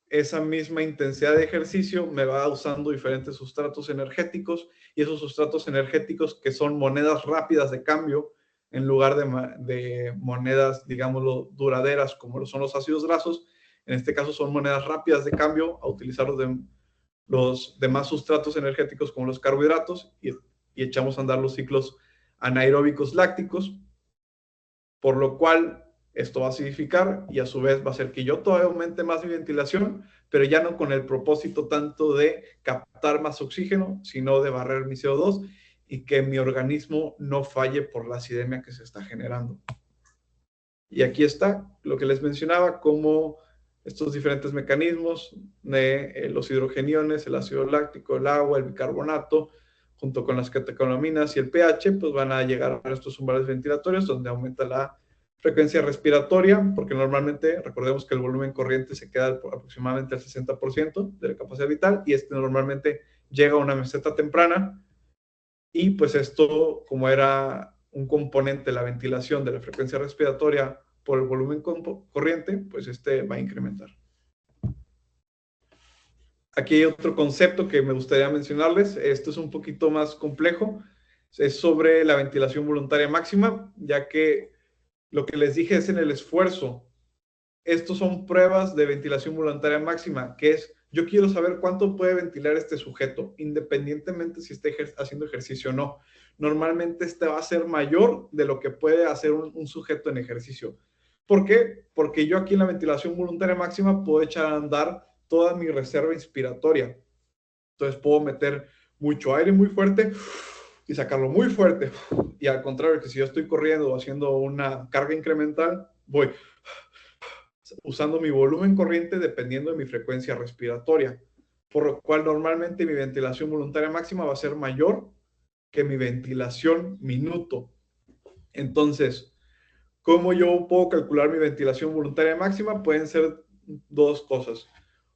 esa misma intensidad de ejercicio me va usando diferentes sustratos energéticos, y esos sustratos energéticos que son monedas rápidas de cambio en lugar de monedas, digámoslo, duraderas como lo son los ácidos grasos. En este caso son monedas rápidas de cambio a utilizar los demás sustratos energéticos como los carbohidratos, y echamos a andar los ciclos anaeróbicos lácticos, por lo cual esto va a acidificar y a su vez va a hacer que yo todavía aumente más mi ventilación, pero ya no con el propósito tanto de captar más oxígeno, sino de barrer mi CO2 y que mi organismo no falle por la acidemia que se está generando. Y aquí está lo que les mencionaba, como estos diferentes mecanismos de los hidrogeniones, el ácido láctico, el agua, el bicarbonato, junto con las catecolaminas y el pH, pues van a llegar a estos umbrales ventilatorios donde aumenta la frecuencia respiratoria, porque normalmente, recordemos que el volumen corriente se queda aproximadamente al 60% de la capacidad vital, y este normalmente llega a una meseta temprana, y pues esto, como era un componente de la ventilación de la frecuencia respiratoria por el volumen corriente, pues este va a incrementar. Aquí hay otro concepto que me gustaría mencionarles. Esto es un poquito más complejo. Es sobre la ventilación voluntaria máxima, ya que lo que les dije es en el esfuerzo. Estos son pruebas de ventilación voluntaria máxima, que es, yo quiero saber cuánto puede ventilar este sujeto, independientemente si esté haciendo ejercicio o no. Normalmente este va a ser mayor de lo que puede hacer un sujeto en ejercicio. ¿Por qué? Porque yo aquí en la ventilación voluntaria máxima puedo echar a andar toda mi reserva inspiratoria. Entonces puedo meter mucho aire muy fuerte y sacarlo muy fuerte. Y al contrario, que si yo estoy corriendo o haciendo una carga incremental, voy usando mi volumen corriente dependiendo de mi frecuencia respiratoria, por lo cual normalmente mi ventilación voluntaria máxima va a ser mayor que mi ventilación minuto. Entonces, ¿cómo yo puedo calcular mi ventilación voluntaria máxima? Pueden ser dos cosas.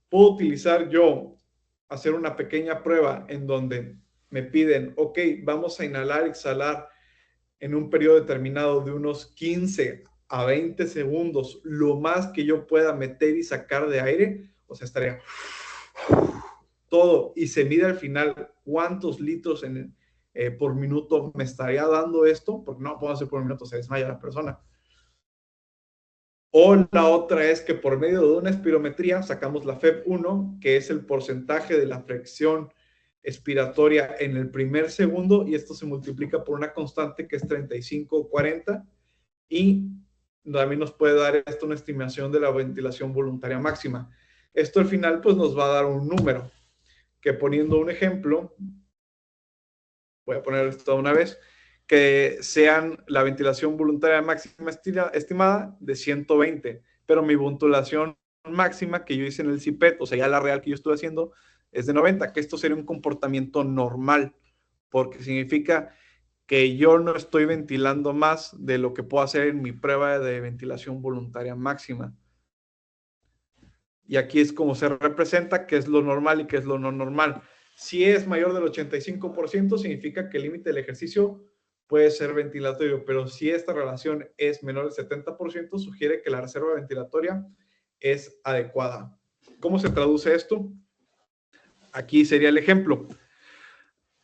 Puedo utilizar yo, hacer una pequeña prueba en donde me piden, ok, vamos a inhalar y exhalar en un periodo determinado de unos 15 a 20 segundos, lo más que yo pueda meter y sacar de aire, o sea, estaría todo, y se mide al final cuántos litros por minuto me estaría dando esto, porque no puedo hacer por minuto, se desmaya la persona. O la otra es que por medio de una espirometría sacamos la FEV1, que es el porcentaje de la fricción expiratoria en el primer segundo, y esto se multiplica por una constante que es 35 o 40, y también nos puede dar esto una estimación de la ventilación voluntaria máxima. Esto al final pues nos va a dar un número, que poniendo un ejemplo, voy a poner esto una vez, que sean la ventilación voluntaria máxima estimada de 120, pero mi ventilación máxima que yo hice en el CIPET, o sea, ya la real que yo estoy haciendo, es de 90, que esto sería un comportamiento normal, porque significa que yo no estoy ventilando más de lo que puedo hacer en mi prueba de ventilación voluntaria máxima. Y aquí es como se representa qué es lo normal y qué es lo no normal. Si es mayor del 85%, significa que el límite del ejercicio puede ser ventilatorio, pero si esta relación es menor del 70%, sugiere que la reserva ventilatoria es adecuada. ¿Cómo se traduce esto? Aquí sería el ejemplo.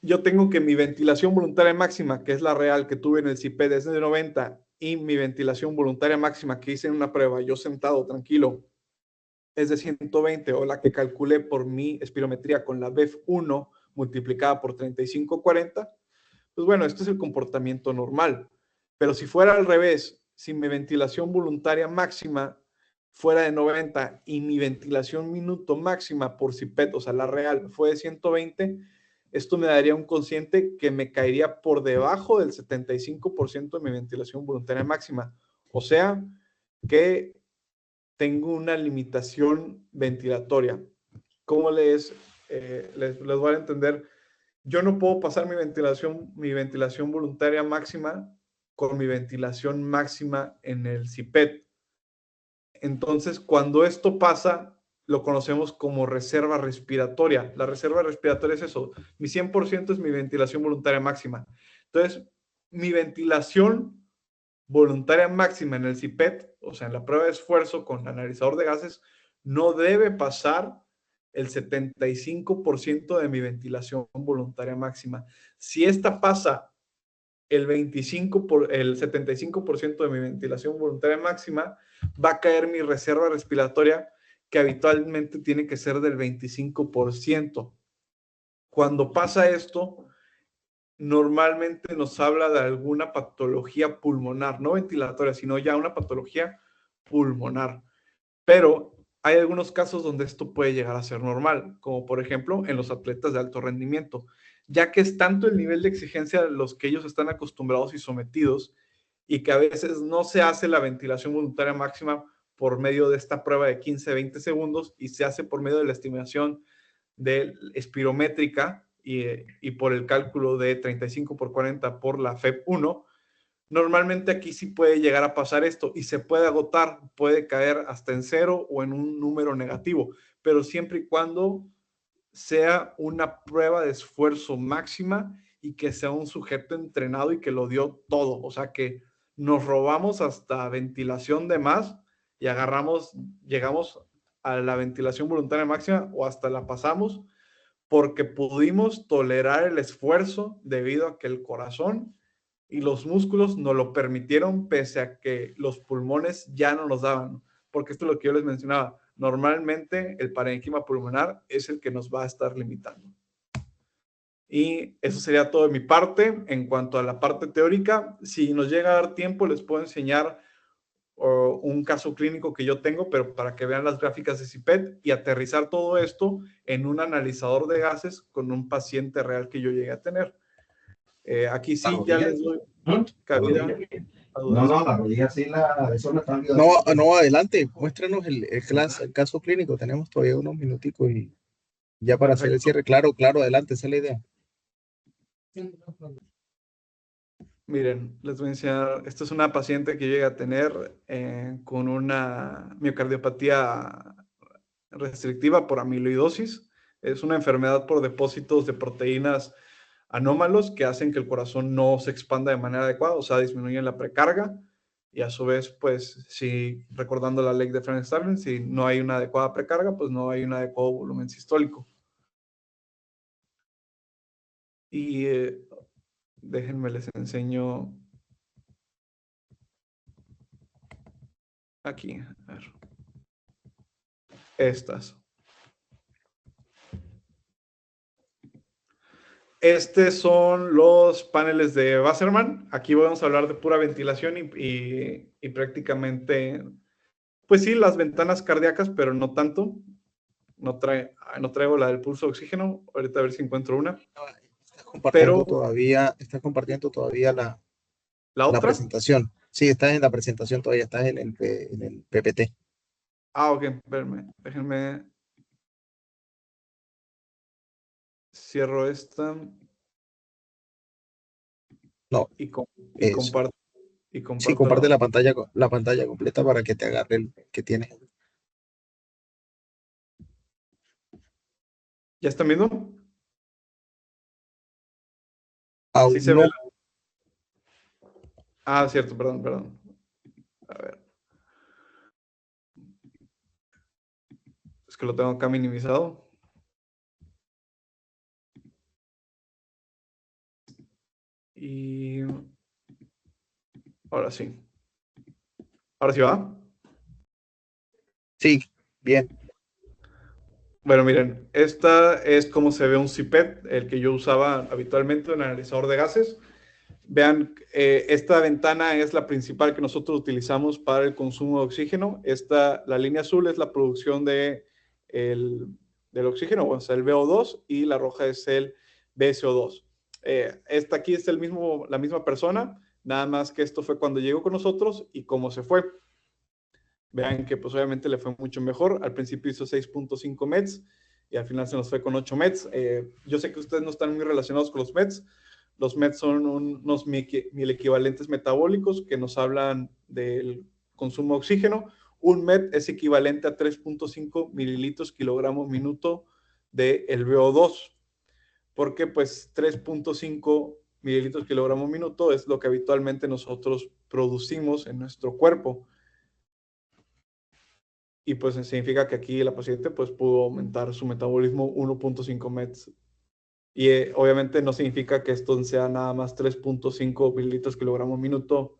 Yo tengo que mi ventilación voluntaria máxima, que es la real que tuve en el CIPED, es de 90, y mi ventilación voluntaria máxima que hice en una prueba, yo sentado tranquilo, es de 120, o la que calculé por mi espirometría con la BEF1 multiplicada por 35-40, pues bueno, este es el comportamiento normal. Pero si fuera al revés, si mi ventilación voluntaria máxima fuera de 90 y mi ventilación minuto máxima por CIPET, o sea, la real, fue de 120, esto me daría un cociente que me caería por debajo del 75% de mi ventilación voluntaria máxima. O sea, que tengo una limitación ventilatoria. ¿Cómo les voy a entender? Yo no puedo pasar mi ventilación voluntaria máxima con mi ventilación máxima en el CIPET. Entonces, cuando esto pasa, lo conocemos como reserva respiratoria. La reserva respiratoria es eso. Mi 100% es mi ventilación voluntaria máxima. Entonces, mi ventilación voluntaria máxima en el CPET, o sea, en la prueba de esfuerzo con analizador de gases, no debe pasar el 75% de mi ventilación voluntaria máxima. Si esta pasa el 75% de mi ventilación voluntaria máxima, va a caer mi reserva respiratoria, que habitualmente tiene que ser del 25%. Cuando pasa esto, normalmente nos habla de alguna patología pulmonar, no ventilatoria, sino ya una patología pulmonar. Pero hay algunos casos donde esto puede llegar a ser normal, como por ejemplo en los atletas de alto rendimiento, ya que es tanto el nivel de exigencia a los que ellos están acostumbrados y sometidos, y que a veces no se hace la ventilación voluntaria máxima por medio de esta prueba de 15-20 segundos y se hace por medio de la estimación de espirométrica y por el cálculo de 35/40 por la FEP1. Normalmente aquí sí puede llegar a pasar esto y se puede agotar, puede caer hasta en 0 o en un número negativo, pero siempre y cuando sea una prueba de esfuerzo máxima y que sea un sujeto entrenado y que lo dio todo. O sea, que nos robamos hasta ventilación de más y llegamos a la ventilación voluntaria máxima o hasta la pasamos porque pudimos tolerar el esfuerzo debido a que el corazón y los músculos nos lo permitieron, pese a que los pulmones ya no nos daban. Porque esto es lo que yo les mencionaba. Normalmente el parénquima pulmonar es el que nos va a estar limitando. Y eso sería todo de mi parte. En cuanto a la parte teórica, si nos llega a dar tiempo, les puedo enseñar un caso clínico que yo tengo, pero para que vean las gráficas de CIPET y aterrizar todo esto en un analizador de gases con un paciente real que yo llegué a tener. Aquí sí ya les doy cabida a No, dudas. no, la rodilla sí, eso la están viendo. No, no, adelante, muéstranos el caso clínico. Tenemos todavía unos minuticos y ya para hacer el Perfecto. cierre. Claro, claro, adelante, esa es la idea. Miren, les voy a enseñar. Esta es una paciente que llega a tener con una miocardiopatía restrictiva por amiloidosis. Es una enfermedad por depósitos de proteínas anómalos que hacen que el corazón no se expanda de manera adecuada, o sea, disminuyen la precarga. Y a su vez, pues, si recordando la ley de Frank-Starling, si no hay una adecuada precarga, pues no hay un adecuado volumen sistólico. Y déjenme les enseño aquí. A ver. Estas. Estos son los paneles de Wasserman. Aquí vamos a hablar de pura ventilación y prácticamente, pues sí, las ventanas cardíacas, pero no tanto. No traigo la del pulso de oxígeno. Ahorita a ver si encuentro una. Pero Estás compartiendo todavía la la otra. presentación. Sí, estás en la presentación todavía, estás en el PPT. Ok, espérenme. Déjenme. Cierro esta. No, Y, eso. comparto. Y Sí, comparto comparte la. la pantalla completa para que te agarre el que tienes. ¿Ya están viendo? Sí Aún se ve. no. Cierto, perdón. A ver. Es que lo tengo acá minimizado. Y ahora sí. Ahora sí va. Sí, bien. Bueno, miren, esta es como se ve un CIPET, el que yo usaba habitualmente, un analizador de gases. Vean, esta ventana es la principal que nosotros utilizamos para el consumo de oxígeno. La línea azul es la producción del oxígeno, o sea, el VO2, y la roja es el BSO2. Esta aquí es la misma persona, nada más que esto fue cuando llegó con nosotros y cómo se fue. Vean que pues obviamente le fue mucho mejor. Al principio hizo 6.5 METs y al final se nos fue con 8 METs. Yo sé que ustedes no están muy relacionados con los METs. Los METs son unos mil equivalentes metabólicos que nos hablan del consumo de oxígeno. Un MET es equivalente a 3.5 mililitros kilogramo minuto del VO2, porque pues 3.5 mililitros kilogramo minuto es lo que habitualmente nosotros producimos en nuestro cuerpo. Y pues significa que aquí la paciente pues pudo aumentar su metabolismo 1.5 METs. Y obviamente no significa que esto sea nada más 3.5 mililitros kilogramo minuto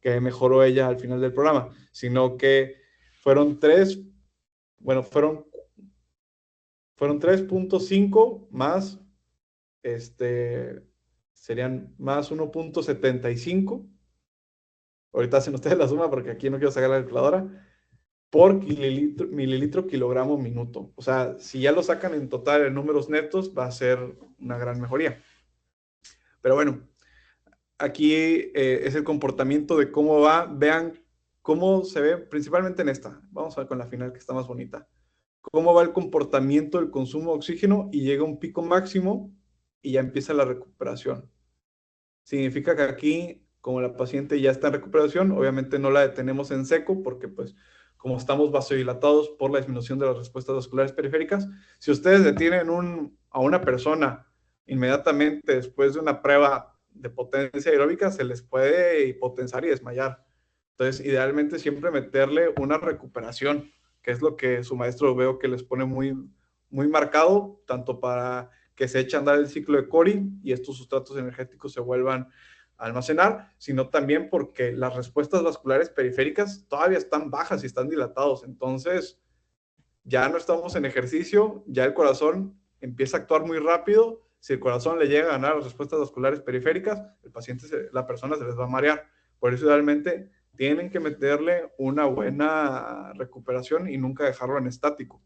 que mejoró ella al final del programa, sino que fueron 3.5 más, serían más 1.75. Ahorita hacen ustedes la suma porque aquí no quiero sacar la calculadora, por mililitro kilogramo minuto. O sea, si ya lo sacan en total en números netos, va a ser una gran mejoría. Pero bueno, aquí es el comportamiento de cómo va. Vean cómo se ve, principalmente en esta. Vamos a ver con la final que está más bonita. Cómo va el comportamiento del consumo de oxígeno y llega a un pico máximo y ya empieza la recuperación. Significa que aquí, como la paciente ya está en recuperación, obviamente no la detenemos en seco porque pues como estamos vasodilatados por la disminución de las respuestas vasculares periféricas, si ustedes detienen a una persona inmediatamente después de una prueba de potencia aeróbica, se les puede hipotensar y desmayar. Entonces, idealmente siempre meterle una recuperación, que es lo que su maestro veo que les pone muy, muy marcado, tanto para que se eche a andar el ciclo de Cori y estos sustratos energéticos se vuelvan a almacenar, sino también porque las respuestas vasculares periféricas todavía están bajas y están dilatados. Entonces, ya no estamos en ejercicio, ya el corazón empieza a actuar muy rápido. Si el corazón le llega a ganar las respuestas vasculares periféricas, la persona se les va a marear. Por eso, realmente tienen que meterle una buena recuperación y nunca dejarlo en estático.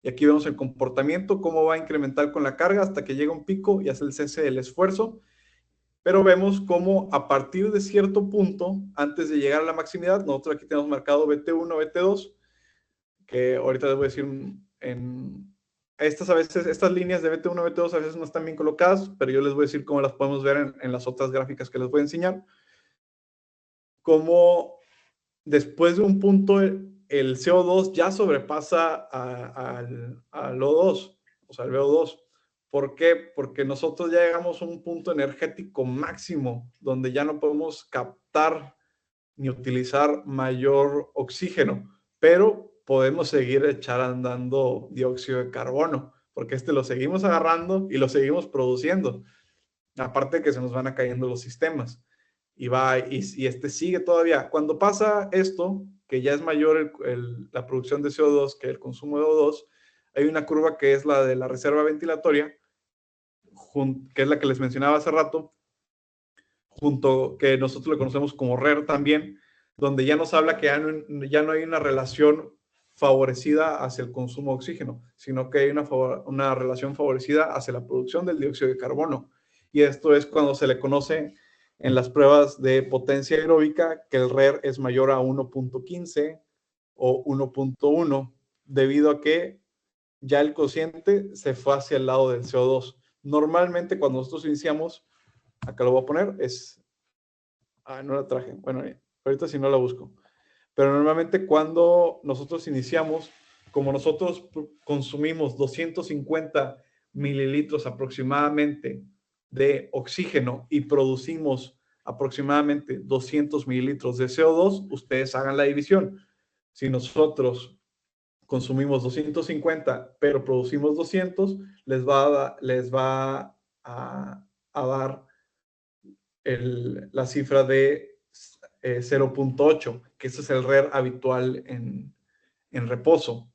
Y aquí vemos el comportamiento, cómo va a incrementar con la carga hasta que llega un pico y hace el cese del esfuerzo. Pero vemos cómo a partir de cierto punto, antes de llegar a la maximidad, nosotros aquí tenemos marcado BT1, BT2, que ahorita les voy a decir estas líneas de BT1, BT2 a veces no están bien colocadas, pero yo les voy a decir cómo las podemos ver en las otras gráficas que les voy a enseñar. Cómo después de un punto el CO2 ya sobrepasa al O2, o sea, al VO2. ¿Por qué? Porque nosotros ya llegamos a un punto energético máximo donde ya no podemos captar ni utilizar mayor oxígeno, pero podemos seguir echar andando dióxido de carbono, porque lo seguimos agarrando y lo seguimos produciendo. Aparte de que se nos van a cayendo los sistemas. Y sigue todavía. Cuando pasa esto, que ya es mayor la producción de CO2 que el consumo de O2, hay una curva que es la de la reserva ventilatoria, que es la que les mencionaba hace rato, que nosotros le conocemos como RER también, donde ya nos habla que ya no hay una relación favorecida hacia el consumo de oxígeno, sino que hay una relación favorecida hacia la producción del dióxido de carbono. Y esto es cuando se le conoce en las pruebas de potencia aeróbica que el RER es mayor a 1.15 o 1.1, debido a que ya el cociente se fue hacia el lado del CO2. Normalmente cuando nosotros iniciamos, acá lo voy a poner, no la traje, bueno, ahorita si no la busco. Pero normalmente cuando nosotros iniciamos, como nosotros consumimos 250 mililitros aproximadamente de oxígeno y producimos aproximadamente 200 mililitros de CO2, ustedes hagan la división. Si nosotros consumimos 250, pero producimos 200, les va a dar la cifra de 0.8, que ese es el RER habitual en reposo.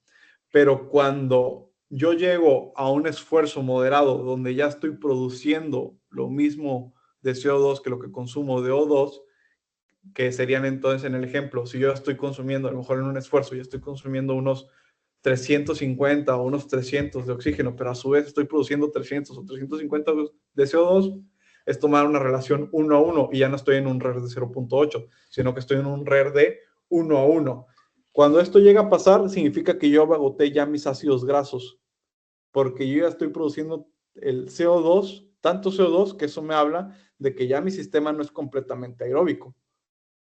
Pero cuando yo llego a un esfuerzo moderado donde ya estoy produciendo lo mismo de CO2 que lo que consumo de O2, que serían entonces en el ejemplo, si yo estoy consumiendo, a lo mejor en un esfuerzo, yo estoy consumiendo unos 350 o unos 300 de oxígeno, pero a su vez estoy produciendo 300 o 350 de CO2, es tomar una relación 1 a 1 y ya no estoy en un RER de 0.8, sino que estoy en un RER de 1 a 1. Cuando esto llega a pasar, significa que yo agoté ya mis ácidos grasos, porque yo ya estoy produciendo el CO2, tanto CO2 que eso me habla de que ya mi sistema no es completamente aeróbico.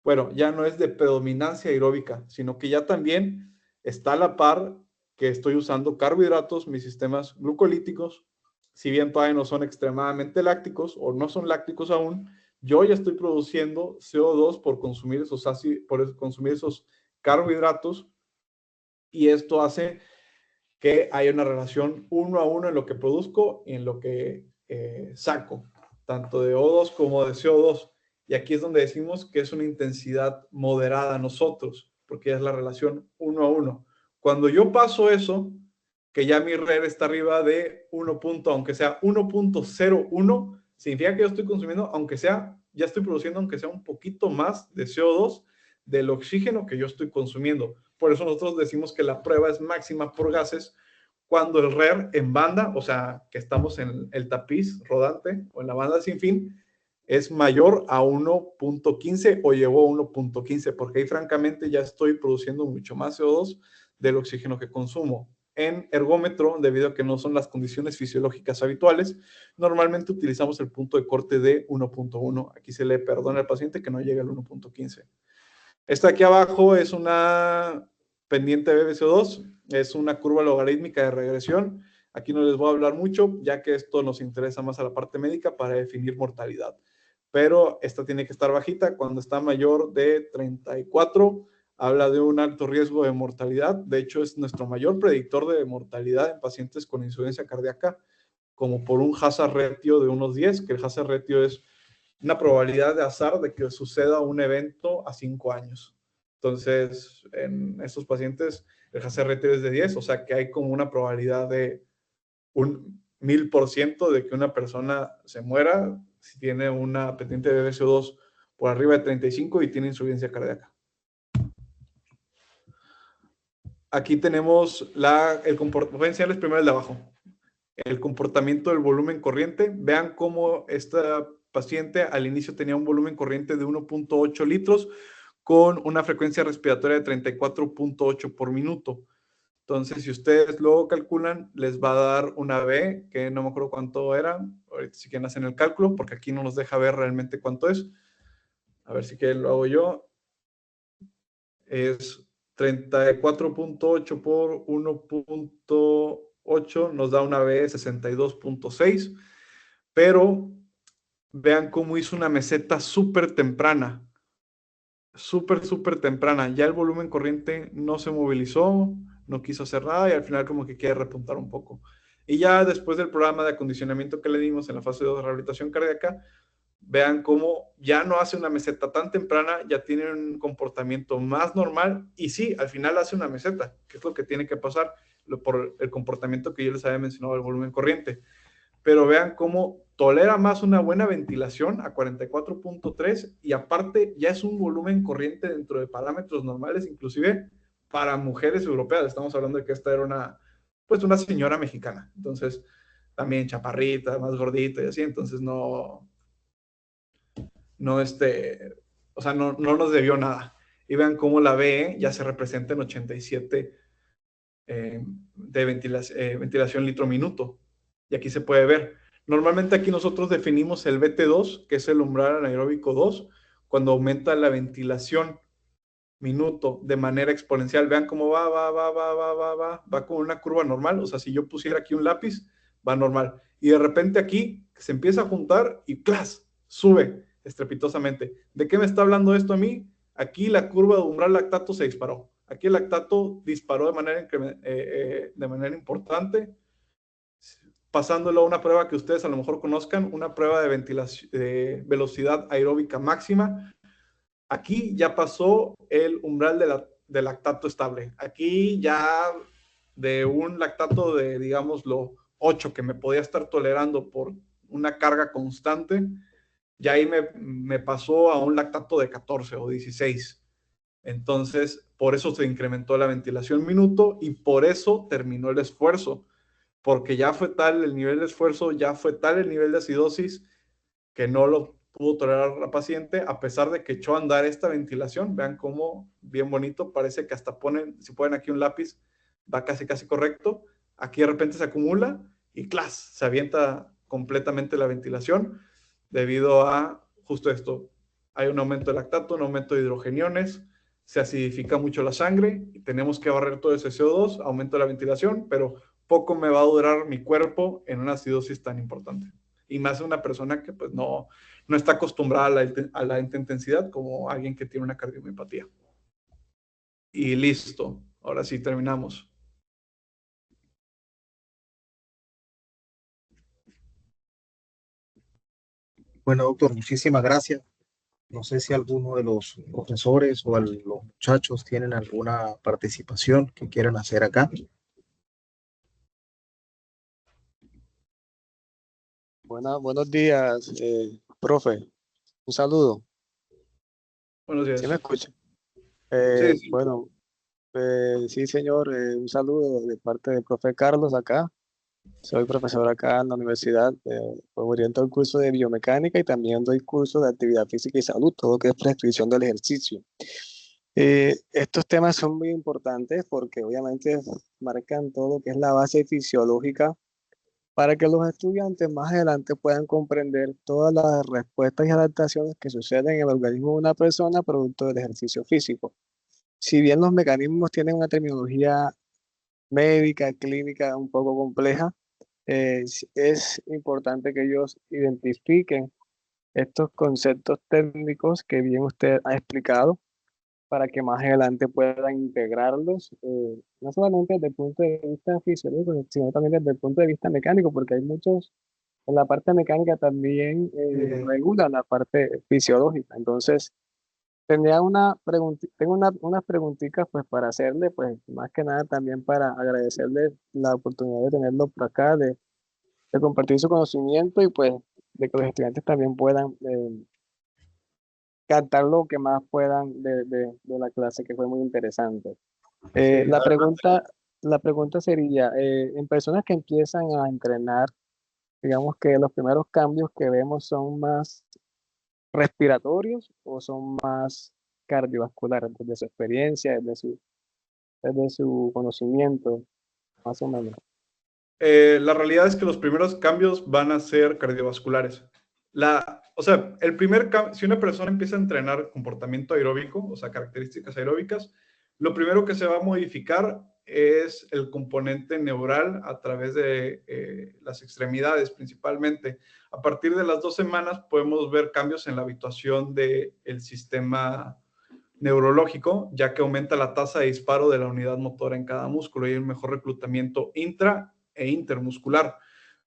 bueno, ya no es de predominancia aeróbica, sino que ya también está a la par que estoy usando carbohidratos, mis sistemas glucolíticos, si bien todavía no son extremadamente lácticos o no son lácticos aún, yo ya estoy produciendo CO2 por consumir por consumir esos carbohidratos, y esto hace que haya una relación 1 a 1 en lo que produzco y en lo que saco, tanto de O2 como de CO2. Y aquí es donde decimos que es una intensidad moderada a nosotros, porque ya es la relación 1 a 1. Cuando yo paso eso, que ya mi red está arriba de 1 punto, aunque sea 1.01, significa que yo estoy consumiendo, aunque sea, ya estoy produciendo, aunque sea un poquito más de CO2 del oxígeno que yo estoy consumiendo. Por eso nosotros decimos que la prueba es máxima por gases cuando el RER en banda, o sea, que estamos en el tapiz rodante o en la banda sin fin, es mayor a 1.15 o llegó a 1.15, porque ahí francamente ya estoy produciendo mucho más CO2 del oxígeno que consumo. En ergómetro, debido a que no son las condiciones fisiológicas habituales, normalmente utilizamos el punto de corte de 1.1. Aquí se le perdona al paciente que no llegue al 1.15. Esta aquí abajo es una pendiente BBCO2, es una curva logarítmica de regresión. Aquí no les voy a hablar mucho, ya que esto nos interesa más a la parte médica para definir mortalidad. Pero esta tiene que estar bajita. Cuando está mayor de 34, habla de un alto riesgo de mortalidad. De hecho, es nuestro mayor predictor de mortalidad en pacientes con insuficiencia cardíaca, como por un hazard ratio de unos 10, que el hazard ratio es una probabilidad de azar de que suceda un evento a 5 años. Entonces, en estos pacientes, el hazard ratio es de 10, o sea que hay como una probabilidad de un 1000% de que una persona se muera si tiene una pendiente de BCO2 por arriba de 35 y tiene insuficiencia cardíaca. Aquí tenemos el comportamiento, voy a enseñarles primero el de abajo, el comportamiento del volumen corriente. Vean cómo esta paciente al inicio tenía un volumen corriente de 1.8 litros con una frecuencia respiratoria de 34.8 por minuto. Entonces, si ustedes luego calculan, les va a dar una B, que no me acuerdo cuánto era. Ahorita si quieren hacen el cálculo, porque aquí no nos deja ver realmente cuánto es. A ver si quieren lo hago yo. Es 34.8 por 1.8, nos da una B de 62.6. Pero vean cómo hizo una meseta súper temprana. Súper temprana. Ya el volumen corriente no se movilizó, no quiso hacer nada y al final como que quiere repuntar un poco. Y ya después del programa de acondicionamiento que le dimos en la fase 2 de rehabilitación cardíaca, vean cómo ya no hace una meseta tan temprana, ya tiene un comportamiento más normal y sí, al final hace una meseta, que es lo que tiene que pasar por el comportamiento que yo les había mencionado del volumen corriente. Pero vean cómo tolera más una buena ventilación a 44.3 y aparte ya es un volumen corriente dentro de parámetros normales, inclusive para mujeres europeas. Estamos hablando de que esta era una señora mexicana, entonces también chaparrita, más gordita y así, entonces no, no nos debió nada. Y vean cómo la B ya se representa en 87 de ventilación litro minuto. Y aquí se puede ver. Normalmente aquí nosotros definimos el BT2, que es el umbral anaeróbico 2, cuando aumenta la ventilación minuto de manera exponencial. Vean cómo va con una curva normal. O sea, si yo pusiera aquí un lápiz, va normal. Y de repente aquí se empieza a juntar y ¡clas! Sube estrepitosamente. ¿De qué me está hablando esto a mí? Aquí la curva de umbral lactato se disparó. Aquí el lactato disparó de manera importante, pasándolo a una prueba que ustedes a lo mejor conozcan, una prueba de ventilación, de velocidad aeróbica máxima. Aquí ya pasó el umbral de lactato estable. Aquí ya de un lactato de, digámoslo, 8 que me podía estar tolerando por una carga constante, ya ahí me pasó a un lactato de 14 o 16. Entonces, por eso se incrementó la ventilación minuto y por eso terminó el esfuerzo, porque ya fue tal el nivel de esfuerzo, ya fue tal el nivel de acidosis que no lo pudo tolerar la paciente, a pesar de que echó a andar esta ventilación. Vean cómo, bien bonito, parece que hasta si ponen aquí un lápiz, va casi correcto. Aquí de repente se acumula y ¡clas! Se avienta completamente la ventilación debido a justo esto. hay un aumento de lactato, un aumento de hidrogeniones, se acidifica mucho la sangre y tenemos que barrer todo ese CO2, aumento de la ventilación, pero poco me va a durar mi cuerpo en una acidosis tan importante. Y más una persona que pues no está acostumbrada a la alta intensidad como alguien que tiene una cardiomiopatía. Y listo, ahora sí terminamos. Bueno, doctor, muchísimas gracias. No sé si alguno de los profesores o los muchachos tienen alguna participación que quieran hacer acá. Buenos días, profe. Un saludo. Buenos ¿Sí me días. escucha? Sí, sí. Bueno, sí, señor. Un saludo de parte del profe Carlos acá. Soy profesor acá en la universidad. Oriento el curso de biomecánica y también doy curso de actividad física y salud, todo lo que es prescripción del ejercicio. Estos temas son muy importantes porque obviamente marcan todo lo que es la base fisiológica para que los estudiantes más adelante puedan comprender todas las respuestas y adaptaciones que suceden en el organismo de una persona producto del ejercicio físico. Si bien los mecanismos tienen una terminología médica, clínica un poco compleja, es importante que ellos identifiquen estos conceptos técnicos que bien usted ha explicado para que más adelante puedan integrarlos, no solamente desde el punto de vista fisiológico, sino también desde el punto de vista mecánico, porque hay muchos, en la parte mecánica también regula la parte fisiológica. Entonces, tengo unas preguntitas pues para hacerle, pues más que nada también para agradecerle la oportunidad de tenerlo por acá, de compartir su conocimiento y pues de que los estudiantes también puedan captar lo que más puedan de la clase, que fue muy interesante. Sí, La la pregunta sería, en personas que empiezan a entrenar, digamos que los primeros cambios que vemos son más respiratorios o son más cardiovasculares, desde su experiencia, desde su conocimiento, más o menos. la realidad es que los primeros cambios van a ser cardiovasculares. O sea, si una persona empieza a entrenar comportamiento aeróbico, o sea, características aeróbicas, lo primero que se va a modificar es el componente neural a través de las extremidades principalmente. A partir de las 2 semanas podemos ver cambios en la habituación del sistema neurológico, ya que aumenta la tasa de disparo de la unidad motora en cada músculo y hay un mejor reclutamiento intra e intermuscular,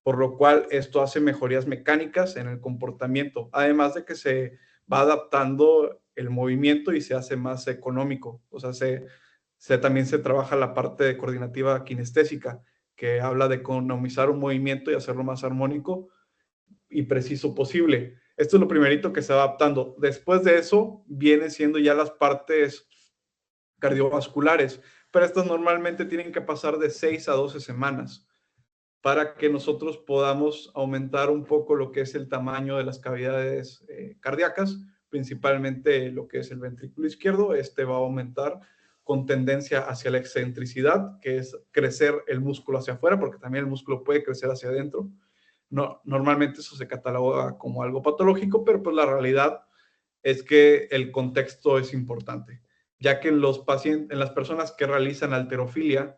por lo cual esto hace mejorías mecánicas en el comportamiento, además de que se va adaptando el movimiento y se hace más económico, o sea, también se trabaja la parte coordinativa kinestésica, que habla de economizar un movimiento y hacerlo más armónico y preciso posible. Esto es lo primerito que se va adaptando. Después de eso, vienen siendo ya las partes cardiovasculares, pero estas normalmente tienen que pasar de 6 a 12 semanas para que nosotros podamos aumentar un poco lo que es el tamaño de las cavidades cardíacas, principalmente lo que es el ventrículo izquierdo. Este va a aumentar con tendencia hacia la excentricidad, que es crecer el músculo hacia afuera, porque también el músculo puede crecer hacia adentro. No, normalmente eso se cataloga como algo patológico, pero pues la realidad es que el contexto es importante, ya que en los pacientes, en las personas que realizan halterofilia,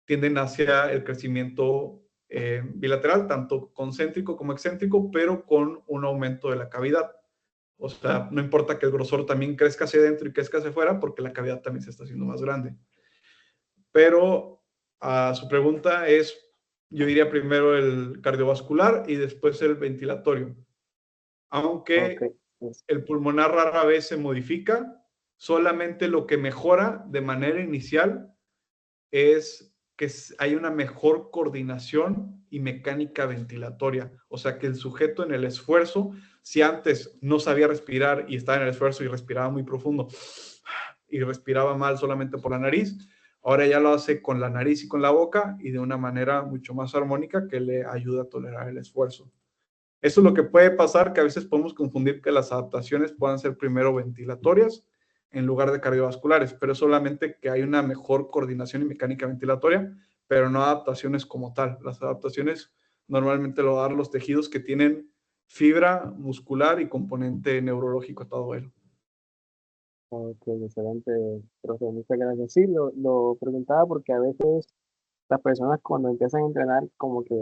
tienden hacia el crecimiento bilateral, tanto concéntrico como excéntrico, pero con un aumento de la cavidad. O sea, no importa que el grosor también crezca hacia adentro y crezca hacia afuera, porque la cavidad también se está haciendo más grande. Pero a su pregunta es, yo diría primero el cardiovascular y después el ventilatorio. Ok, Aunque el pulmonar rara vez se modifica, solamente lo que mejora de manera inicial es que hay una mejor coordinación y mecánica ventilatoria. O sea, que el sujeto en el esfuerzo, si antes no sabía respirar y estaba en el esfuerzo y respiraba muy profundo y respiraba mal solamente por la nariz, ahora ya lo hace con la nariz y con la boca y de una manera mucho más armónica que le ayuda a tolerar el esfuerzo. Eso es lo que puede pasar, que a veces podemos confundir que las adaptaciones puedan ser primero ventilatorias en lugar de cardiovasculares, pero solamente que hay una mejor coordinación y mecánica ventilatoria, pero no adaptaciones como tal. Las adaptaciones normalmente lo dan los tejidos que tienen fibra muscular y componente neurológico todo él. Ok, excelente, profe, muchas gracias. Sí, lo preguntaba porque a veces las personas cuando empiezan a entrenar como que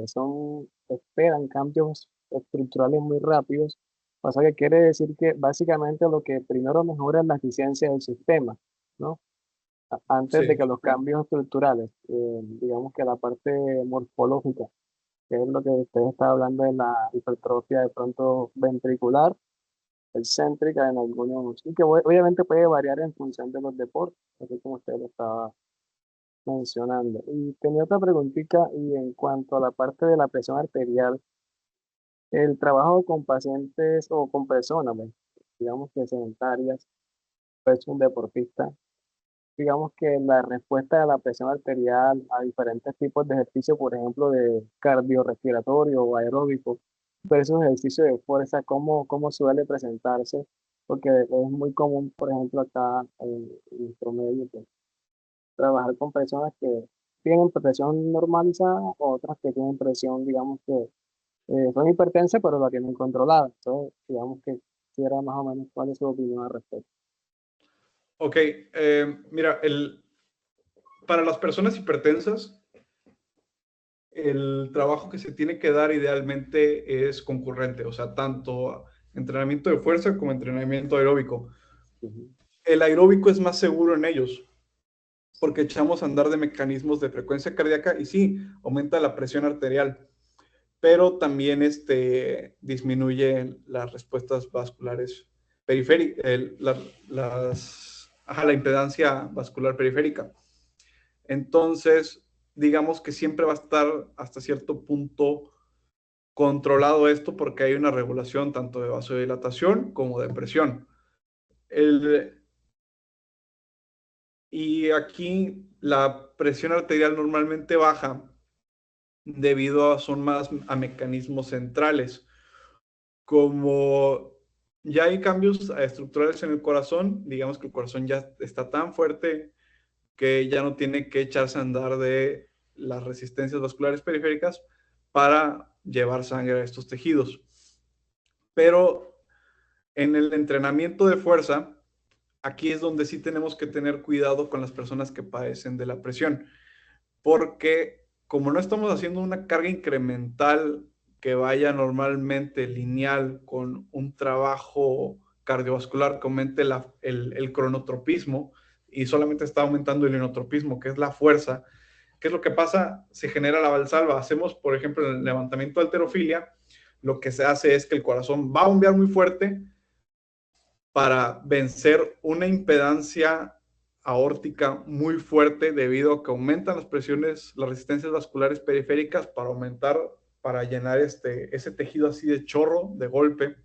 esperan cambios estructurales muy rápidos. O sea que quiere decir que básicamente lo que primero mejora es la eficiencia del sistema, ¿no? Antes de Sí. que los cambios estructurales, digamos que la parte morfológica, que es lo que usted está hablando de la hipertrofia de pronto ventricular, excéntrica en algunos, y que obviamente puede variar en función de los deportes, así como usted lo estaba mencionando. Y tenía otra preguntita, y en cuanto a la parte de la presión arterial, el trabajo con pacientes o con personas, pues, digamos que sedentarias, pues un deportista, digamos que la respuesta a la presión arterial a diferentes tipos de ejercicio, por ejemplo, de cardiorrespiratorio o aeróbico, versus ejercicio de fuerza, ¿cómo suele presentarse? Porque es muy común, por ejemplo, acá en nuestro medio, pues, trabajar con personas que tienen presión normalizada o otras que tienen presión, digamos que son hipertensas, pero la tienen controlada. Entonces, digamos que quisiera más o menos cuál es su opinión al respecto. Ok, mira, para las personas hipertensas, el trabajo que se tiene que dar idealmente es concurrente, o sea, tanto entrenamiento de fuerza como entrenamiento aeróbico. Ujú. El aeróbico es más seguro en ellos, porque echamos a andar de mecanismos de frecuencia cardíaca y sí, aumenta la presión arterial, pero también disminuye las respuestas vasculares periféricas, la impedancia vascular periférica. Entonces, digamos que siempre va a estar hasta cierto punto controlado esto porque hay una regulación tanto de vasodilatación como de presión. El, y aquí la presión arterial normalmente baja debido son más a mecanismos centrales, como ya hay cambios estructurales en el corazón, digamos que el corazón ya está tan fuerte que ya no tiene que echarse a andar de las resistencias vasculares periféricas para llevar sangre a estos tejidos. Pero en el entrenamiento de fuerza, aquí es donde sí tenemos que tener cuidado con las personas que padecen de la presión, porque como no estamos haciendo una carga incremental que vaya normalmente lineal con un trabajo cardiovascular que aumente el cronotropismo y solamente está aumentando el inotropismo, que es la fuerza. ¿Qué es lo que pasa? Se genera la valsalva. Hacemos, por ejemplo, en el levantamiento de halterofilia, lo que se hace es que el corazón va a bombear muy fuerte para vencer una impedancia aórtica muy fuerte debido a que aumentan las presiones, las resistencias vasculares periféricas para aumentar, para llenar ese tejido así de chorro, de golpe.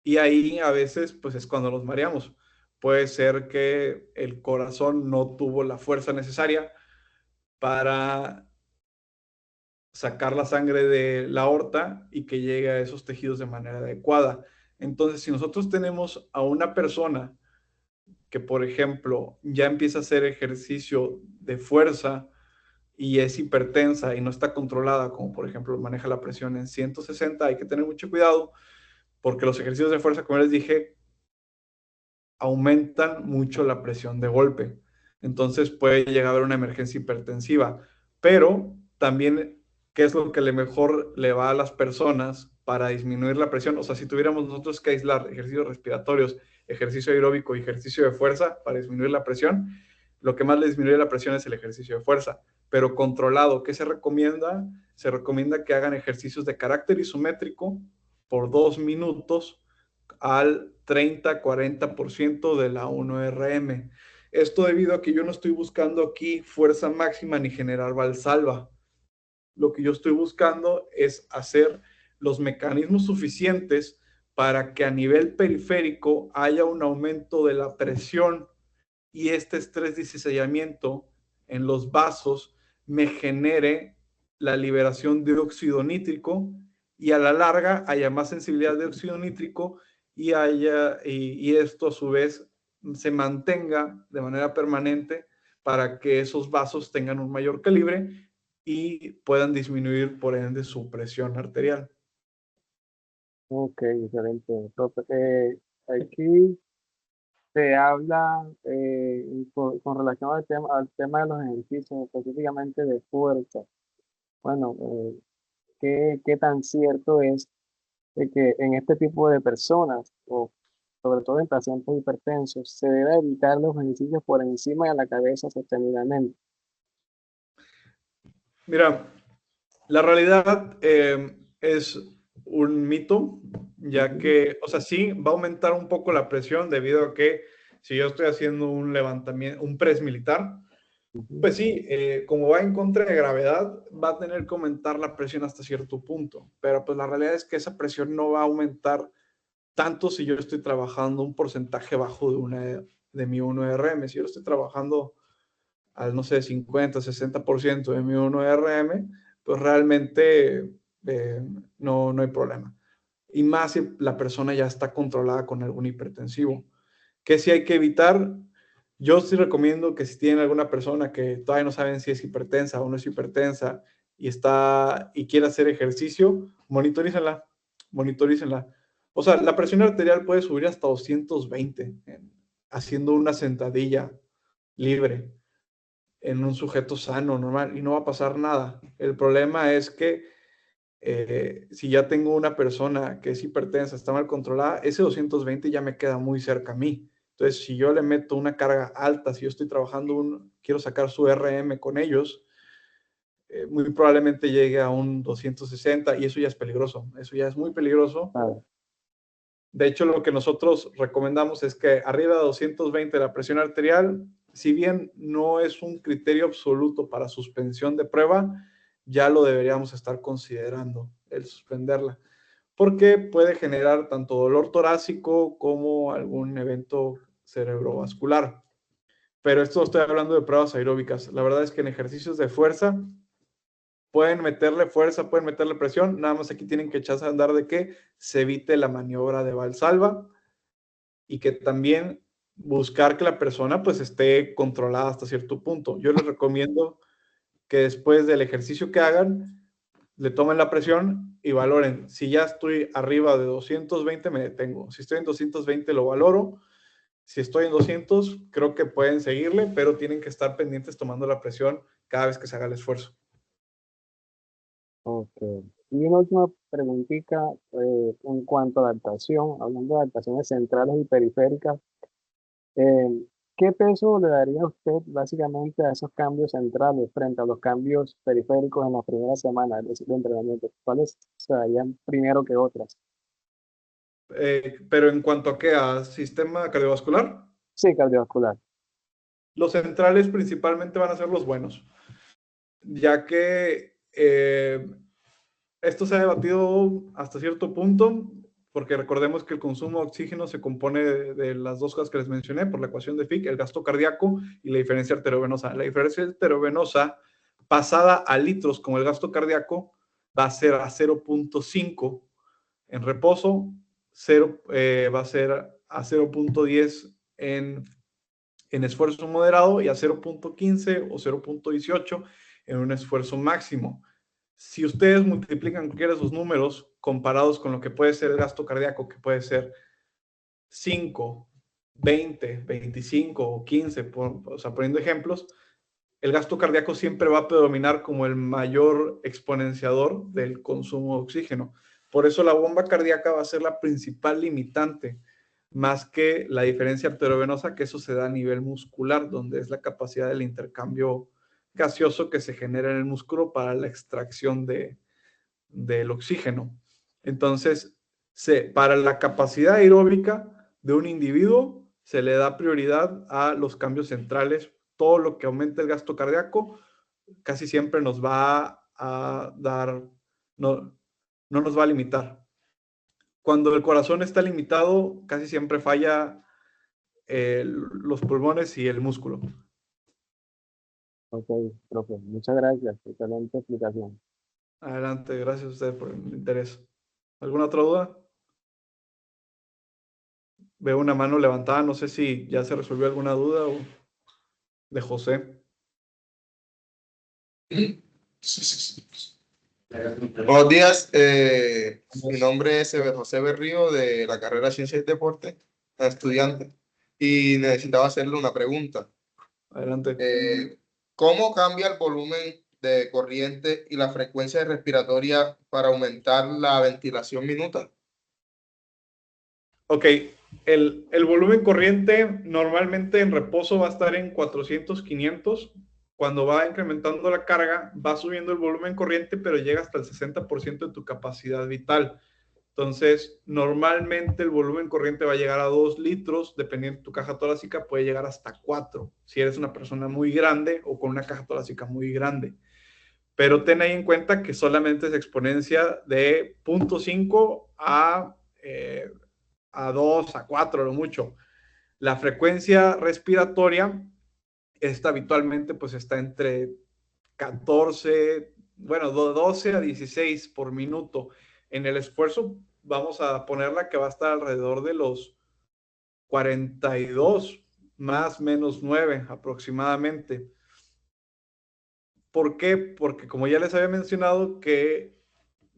Y ahí a veces pues es cuando nos mareamos. Puede ser que el corazón no tuvo la fuerza necesaria para sacar la sangre de la aorta y que llegue a esos tejidos de manera adecuada. Entonces, si nosotros tenemos a una persona que, por ejemplo, ya empieza a hacer ejercicio de fuerza y es hipertensa y no está controlada, como por ejemplo maneja la presión en 160, hay que tener mucho cuidado porque los ejercicios de fuerza, como les dije, aumentan mucho la presión de golpe. Entonces puede llegar a haber una emergencia hipertensiva, pero también, ¿qué es lo que mejor le va a las personas para disminuir la presión? O sea, si tuviéramos nosotros que aislar ejercicios respiratorios, ejercicio aeróbico y ejercicio de fuerza para disminuir la presión, lo que más le disminuye la presión es el ejercicio de fuerza, pero controlado. ¿Qué se recomienda? Se recomienda que hagan ejercicios de carácter isométrico por 2 minutos al 30-40% de la 1RM. Esto debido a que yo no estoy buscando aquí fuerza máxima ni generar valsalva. Lo que yo estoy buscando es hacer los mecanismos suficientes para que a nivel periférico haya un aumento de la presión y este estrés de cizallamiento en los vasos me genere la liberación de óxido nítrico y a la larga haya más sensibilidad de óxido nítrico y esto a su vez se mantenga de manera permanente para que esos vasos tengan un mayor calibre y puedan disminuir por ende su presión arterial. Ok, excelente. Profe, aquí se habla con relación al tema de los ejercicios, específicamente de fuerza. Bueno, ¿qué tan cierto es de que en este tipo de personas, o sobre todo en pacientes hipertensos, se debe evitar los ejercicios por encima de la cabeza sostenidamente? Mira, la realidad es un mito, ya Ujú, que, o sea, sí va a aumentar un poco la presión debido a que si yo estoy haciendo un levantamiento, un press militar, ujú. pues sí, como va en contra de gravedad, va a tener que aumentar la presión hasta cierto punto, pero pues la realidad es que esa presión no va a aumentar tanto si yo estoy trabajando un porcentaje bajo de mi 1RM. Si yo estoy trabajando al, no sé, 50, 60% de mi 1RM, pues realmente no hay problema. Y más si la persona ya está controlada con algún hipertensivo. ¿Qué sí hay que evitar? Yo sí recomiendo que si tienen alguna persona que todavía no saben si es hipertensa o no es hipertensa y quiere hacer ejercicio, monitorícenla. O sea, la presión arterial puede subir hasta 220 haciendo una sentadilla libre en un sujeto sano, normal, y no va a pasar nada. El problema es que si ya tengo una persona que es hipertensa, está mal controlada, ese 220 ya me queda muy cerca a mí. Entonces, si yo le meto una carga alta, si yo estoy trabajando, quiero sacar su RM con ellos, muy probablemente llegue a un 260 y eso ya es peligroso. Eso ya es muy peligroso. Claro. De hecho, lo que nosotros recomendamos es que arriba de 220 la presión arterial, si bien no es un criterio absoluto para suspensión de prueba, ya lo deberíamos estar considerando, el suspenderla, porque puede generar tanto dolor torácico como algún evento cerebrovascular. Pero esto estoy hablando de pruebas aeróbicas. La verdad es que en ejercicios de fuerza pueden meterle fuerza, pueden meterle presión, nada más aquí tienen que echarse a andar de que se evite la maniobra de Valsalva y que también buscar que la persona pues esté controlada hasta cierto punto. Yo les recomiendo que después del ejercicio que hagan, le tomen la presión y valoren. Si ya estoy arriba de 220, me detengo. Si estoy en 220, lo valoro. Si estoy en 200, creo que pueden seguirle, pero tienen que estar pendientes tomando la presión cada vez que se haga el esfuerzo. Ok. Y una última preguntita en cuanto a adaptación, hablando de adaptaciones centrales y periféricas, eh, ¿qué peso le daría usted básicamente a esos cambios centrales frente a los cambios periféricos en la primera semana de entrenamiento? ¿Cuáles se darían primero que otras? Pero en cuanto a qué, a sistema cardiovascular, Sí, cardiovascular. los centrales principalmente van a ser los buenos, ya que esto se ha debatido hasta cierto punto, porque recordemos que el consumo de oxígeno se compone de las dos cosas que les mencioné, por la ecuación de Fick, el gasto cardíaco y la diferencia arteriovenosa. La diferencia arteriovenosa pasada a litros como el gasto cardíaco va a ser a 0.5 en reposo, va a ser a 0.10 en esfuerzo moderado y a 0.15 o 0.18 en un esfuerzo máximo. Si ustedes multiplican cualquiera de esos números comparados con lo que puede ser el gasto cardíaco, que puede ser 5, 20, 25 o 15, o sea, poniendo ejemplos, el gasto cardíaco siempre va a predominar como el mayor exponenciador del consumo de oxígeno. Por eso la bomba cardíaca va a ser la principal limitante, más que la diferencia arteriovenosa, que eso se da a nivel muscular, donde es la capacidad del intercambio gaseoso que se genera en el músculo para la extracción del oxígeno. Entonces, para la capacidad aeróbica de un individuo, se le da prioridad a los cambios centrales. Todo lo que aumente el gasto cardíaco casi siempre nos va a dar, no nos va a limitar. Cuando el corazón está limitado, casi siempre falla los pulmones y el músculo. Ok, profe, muchas gracias. Excelente explicación. Adelante, gracias a usted por el interés. ¿Alguna otra duda? Veo una mano levantada, no sé si ya se resolvió alguna duda o de José. Buenos días, mi nombre es José Berrío de la carrera Ciencias y Deporte, estudiante, y necesitaba hacerle una pregunta. Adelante. ¿Cómo cambia el volumen de corriente y la frecuencia respiratoria para aumentar la ventilación minuta? Ok, el volumen corriente normalmente en reposo va a estar en 400, 500. Cuando va incrementando la carga, va subiendo el volumen corriente, pero llega hasta el 60% de tu capacidad vital. Entonces, normalmente el volumen corriente va a llegar a 2 litros, dependiendo de tu caja torácica, puede llegar hasta 4, si eres una persona muy grande o con una caja torácica muy grande. Pero ten ahí en cuenta que solamente es exponencia de 0.5 a 2, a 4, lo mucho. La frecuencia respiratoria, esta habitualmente pues está entre 14, bueno, 12 a 16 por minuto. En el esfuerzo vamos a ponerla que va a estar alrededor de los 42, más menos 9 aproximadamente. ¿Por qué? Porque como ya les había mencionado que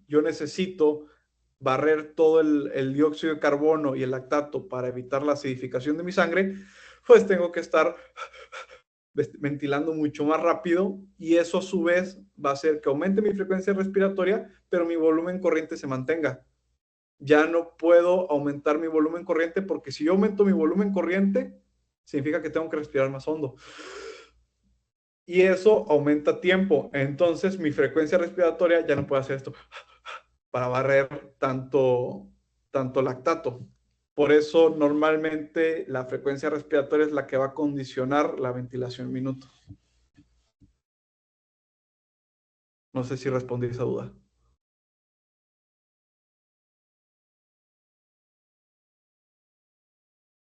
yo necesito barrer todo el dióxido de carbono y el lactato para evitar la acidificación de mi sangre, pues tengo que estar ventilando mucho más rápido y eso a su vez va a hacer que aumente mi frecuencia respiratoria, pero mi volumen corriente se mantenga. Ya no puedo aumentar mi volumen corriente porque si yo aumento mi volumen corriente, significa que tengo que respirar más hondo. Y eso aumenta tiempo. Entonces mi frecuencia respiratoria ya no puede hacer esto para barrer tanto lactato. Por eso normalmente la frecuencia respiratoria es la que va a condicionar la ventilación minuto. No sé si respondí esa duda.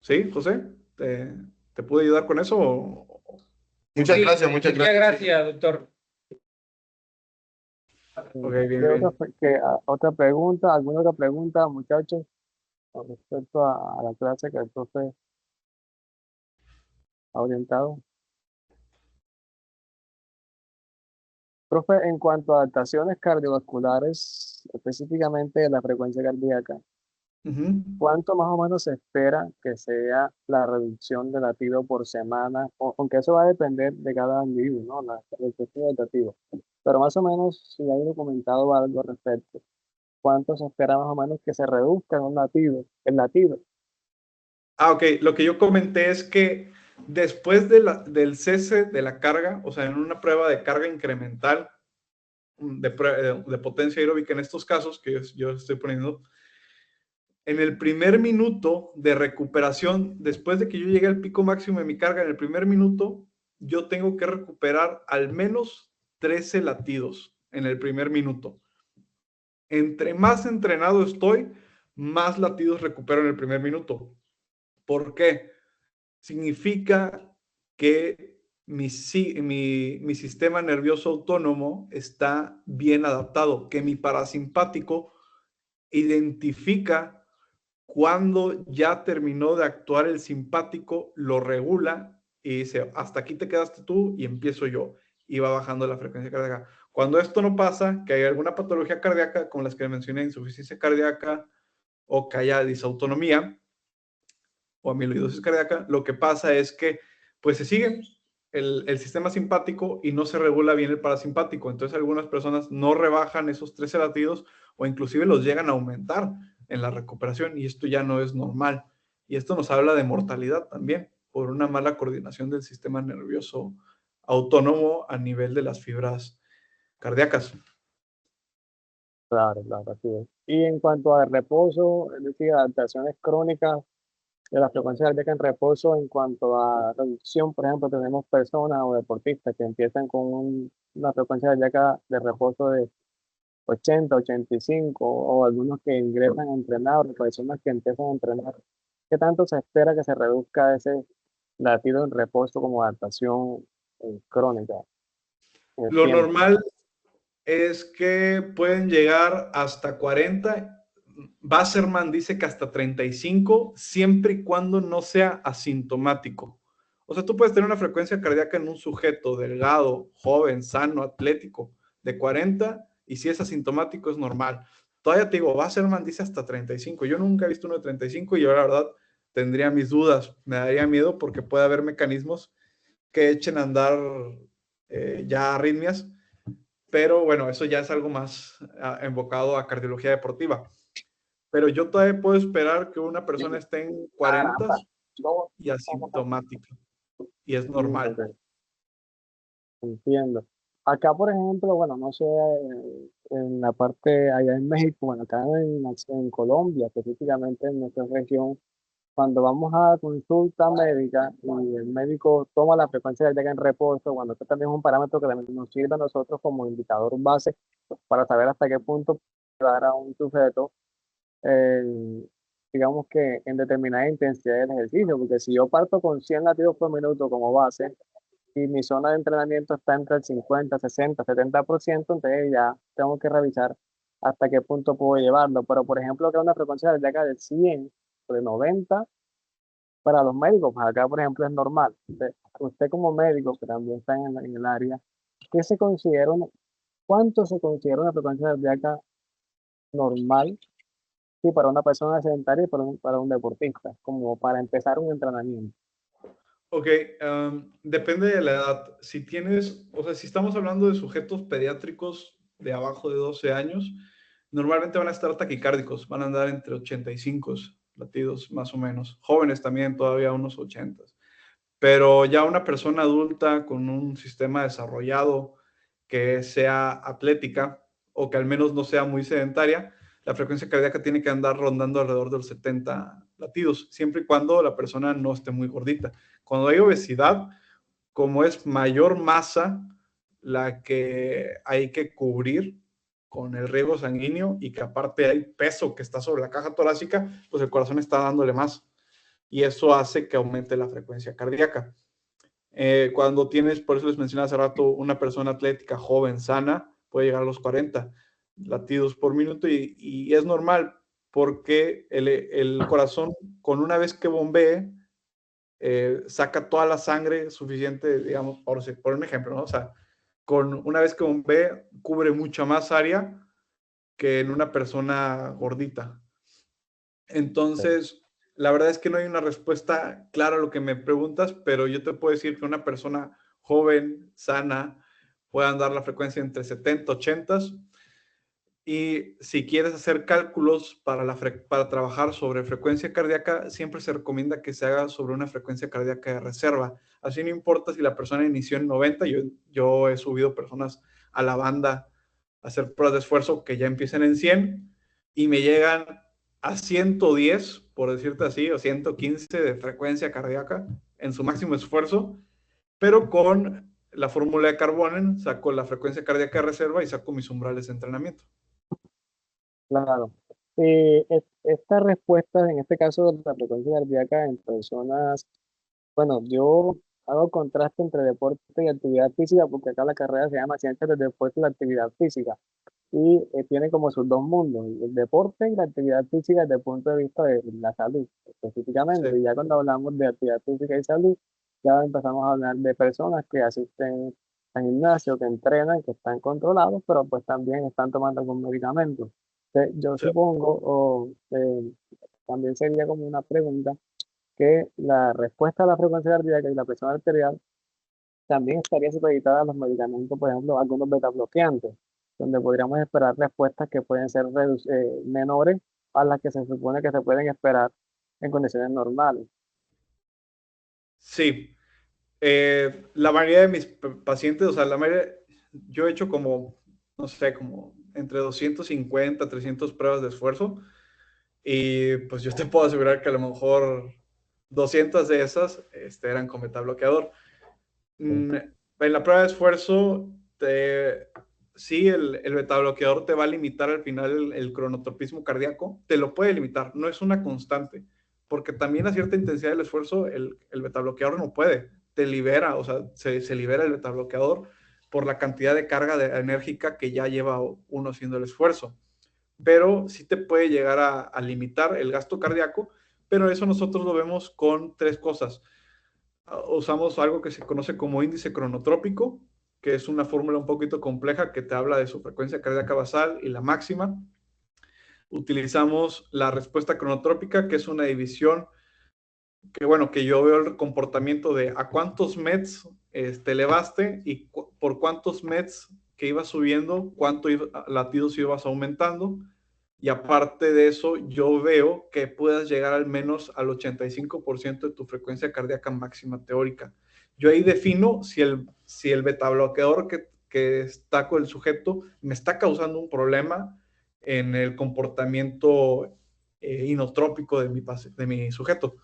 ¿Sí, José? ¿Te pude ayudar con eso? Muchas Sí, gracias, muchas muchas gracias. gracias, doctor. Ok, bien, ¿Qué bien. otra pregunta, alguna otra pregunta, muchachos, con respecto a la clase que el profe ha orientado? Profe, en cuanto a adaptaciones cardiovasculares, específicamente de la frecuencia cardíaca, Uh-huh. ¿cuánto más o menos se espera que sea la reducción de latido por semana? Aunque eso va a depender de cada individuo, ¿no? El testo adaptativo. Pero más o menos, si hay documentado algo al respecto, ¿cuánto se espera más o menos que se reduzca en un latido, el latido? Ok. Lo que yo comenté es que después del cese de la carga, o sea, en una prueba de carga incremental de potencia aeróbica en estos casos que yo estoy poniendo, en el primer minuto de recuperación, después de que yo llegue al pico máximo de mi carga, en el primer minuto, yo tengo que recuperar al menos 13 latidos en el primer minuto. Entre más entrenado estoy, más latidos recupero en el primer minuto. ¿Por qué? Significa que mi sistema nervioso autónomo está bien adaptado, que mi parasimpático identifica cuando ya terminó de actuar el simpático, lo regula y dice, hasta aquí te quedaste tú y empiezo yo. Y va bajando la frecuencia cardíaca. Cuando esto no pasa, que hay alguna patología cardíaca, como las que mencioné, insuficiencia cardíaca o que haya disautonomía o amiloidosis cardíaca, lo que pasa es que pues se sigue el sistema simpático y no se regula bien el parasimpático. Entonces algunas personas no rebajan esos 13 latidos o inclusive los llegan a aumentar en la recuperación y esto ya no es normal. Y esto nos habla de mortalidad también por una mala coordinación del sistema nervioso autónomo a nivel de las fibras cardíacas. Claro, claro, así es. Y en cuanto al reposo, es decir, adaptaciones crónicas de la frecuencia cardíaca en reposo, en cuanto a reducción, por ejemplo, tenemos personas o deportistas que empiezan con una frecuencia cardíaca de reposo de 80, 85, o algunos que ingresan a entrenar, o personas que empiezan a entrenar. ¿Qué tanto se espera que se reduzca ese latido en reposo como adaptación crónica en el Lo tiempo? normal es que pueden llegar hasta 40. Wasserman dice que hasta 35, siempre y cuando no sea asintomático. O sea, tú puedes tener una frecuencia cardíaca en un sujeto delgado, joven, sano, atlético, de 40 y si es asintomático es normal. Todavía te digo, Wasserman dice hasta 35. Yo nunca he visto uno de 35 y yo la verdad tendría mis dudas, me daría miedo porque puede haber mecanismos que echen a andar ya arritmias, pero bueno, eso ya es algo más enfocado a cardiología deportiva. Pero yo todavía puedo esperar que una persona esté en 40 y asintomática, y es normal. Ok, entiendo. Acá, por ejemplo, bueno, no sé, en la parte allá en México, bueno, acá en Colombia, específicamente en nuestra región, cuando vamos a consulta médica y el médico toma la frecuencia cardíaca en reposo, bueno, esto también es un parámetro que también nos sirve a nosotros como indicador base para saber hasta qué punto dar a un sujeto, eh, digamos que en determinada intensidad del ejercicio, porque si yo parto con 100 latidos por minuto como base y mi zona de entrenamiento está entre el 50, 60, 70%, entonces ya tengo que revisar hasta qué punto puedo llevarlo. Pero, por ejemplo, que una frecuencia cardíaca de 100 o de 90, para los médicos, pues acá, por ejemplo, es normal. Usted como médico, que también está en el área, ¿qué se considera cuánto se considera una frecuencia cardíaca normal, sí, para una persona sedentaria y para un deportista, como para empezar un entrenamiento? Ok, depende de la edad. Si tienes, o sea, si estamos hablando de sujetos pediátricos de abajo de 12 años, normalmente van a estar taquicárdicos, van a andar entre 85 latidos más o menos. Jóvenes también, todavía unos 80. Pero ya una persona adulta con un sistema desarrollado que sea atlética o que al menos no sea muy sedentaria, la frecuencia cardíaca tiene que andar rondando alrededor de los 70 latidos, siempre y cuando la persona no esté muy gordita. Cuando hay obesidad, como es mayor masa la que hay que cubrir con el riego sanguíneo y que aparte hay peso que está sobre la caja torácica, pues el corazón está dándole más y eso hace que aumente la frecuencia cardíaca. Cuando tienes, por eso les mencioné hace rato, una persona atlética, joven, sana, puede llegar a los 40 latidos por minuto y es normal porque el corazón, con una vez que bombee, saca toda la sangre suficiente, digamos, por un ejemplo, ¿no? O sea, una vez que bombee, cubre mucha más área que en una persona gordita. Entonces, la verdad es que no hay una respuesta clara a lo que me preguntas, pero yo te puedo decir que una persona joven, sana, puede andar la frecuencia entre 70, 80. Y si quieres hacer cálculos para trabajar sobre frecuencia cardíaca, siempre se recomienda que se haga sobre una frecuencia cardíaca de reserva. Así no importa si la persona inició en 90, yo he subido personas a la banda a hacer pruebas de esfuerzo que ya empiecen en 100 y me llegan a 110, por decirte así, o 115 de frecuencia cardíaca en su máximo esfuerzo, pero con la fórmula de Carbonen saco la frecuencia cardíaca de reserva y saco mis umbrales de entrenamiento. Claro. Esta respuesta, en este caso, de la frecuencia cardíaca en personas, bueno, yo hago contraste entre deporte y actividad física porque acá la carrera se llama Ciencias del Deporte y la Actividad Física y tiene como sus dos mundos, el deporte y la actividad física desde el punto de vista de la salud específicamente. Sí. Y ya cuando hablamos de actividad física y salud, ya empezamos a hablar de personas que asisten al gimnasio, que entrenan, que están controlados, pero pues también están tomando algún medicamento. Yo Sí. supongo, también sería como una pregunta, que la respuesta a la frecuencia cardíaca y la presión arterial también estaría supeditada a los medicamentos, por ejemplo, algunos beta bloqueantes, donde podríamos esperar respuestas que pueden ser menores a las que se supone que se pueden esperar en condiciones normales. Sí, la mayoría de mis pacientes, o sea, yo he hecho como, no sé, como entre 250, 300 pruebas de esfuerzo y pues yo te puedo asegurar que a lo mejor 200 de esas eran con beta bloqueador. En la prueba de esfuerzo, sí, el beta bloqueador te va a limitar al final el cronotropismo cardíaco, te lo puede limitar, no es una constante, porque también a cierta intensidad del esfuerzo el beta bloqueador no puede, te libera, o sea, se libera el beta bloqueador por la cantidad de carga enérgica que ya lleva uno haciendo el esfuerzo, pero sí te puede llegar a limitar el gasto cardíaco, pero eso nosotros lo vemos con tres cosas. Usamos algo que se conoce como índice cronotrópico, que es una fórmula un poquito compleja que te habla de su frecuencia cardíaca basal y la máxima. Utilizamos la respuesta cronotrópica, que es una división que, bueno, que yo veo el comportamiento de a cuántos METs elevaste y por cuántos METs que ibas subiendo, latidos ibas aumentando. Y aparte de eso, yo veo que puedas llegar al menos al 85% de tu frecuencia cardíaca máxima teórica. Yo ahí defino si el beta bloqueador que está con el sujeto me está causando un problema en el comportamiento inotrópico de mi sujeto,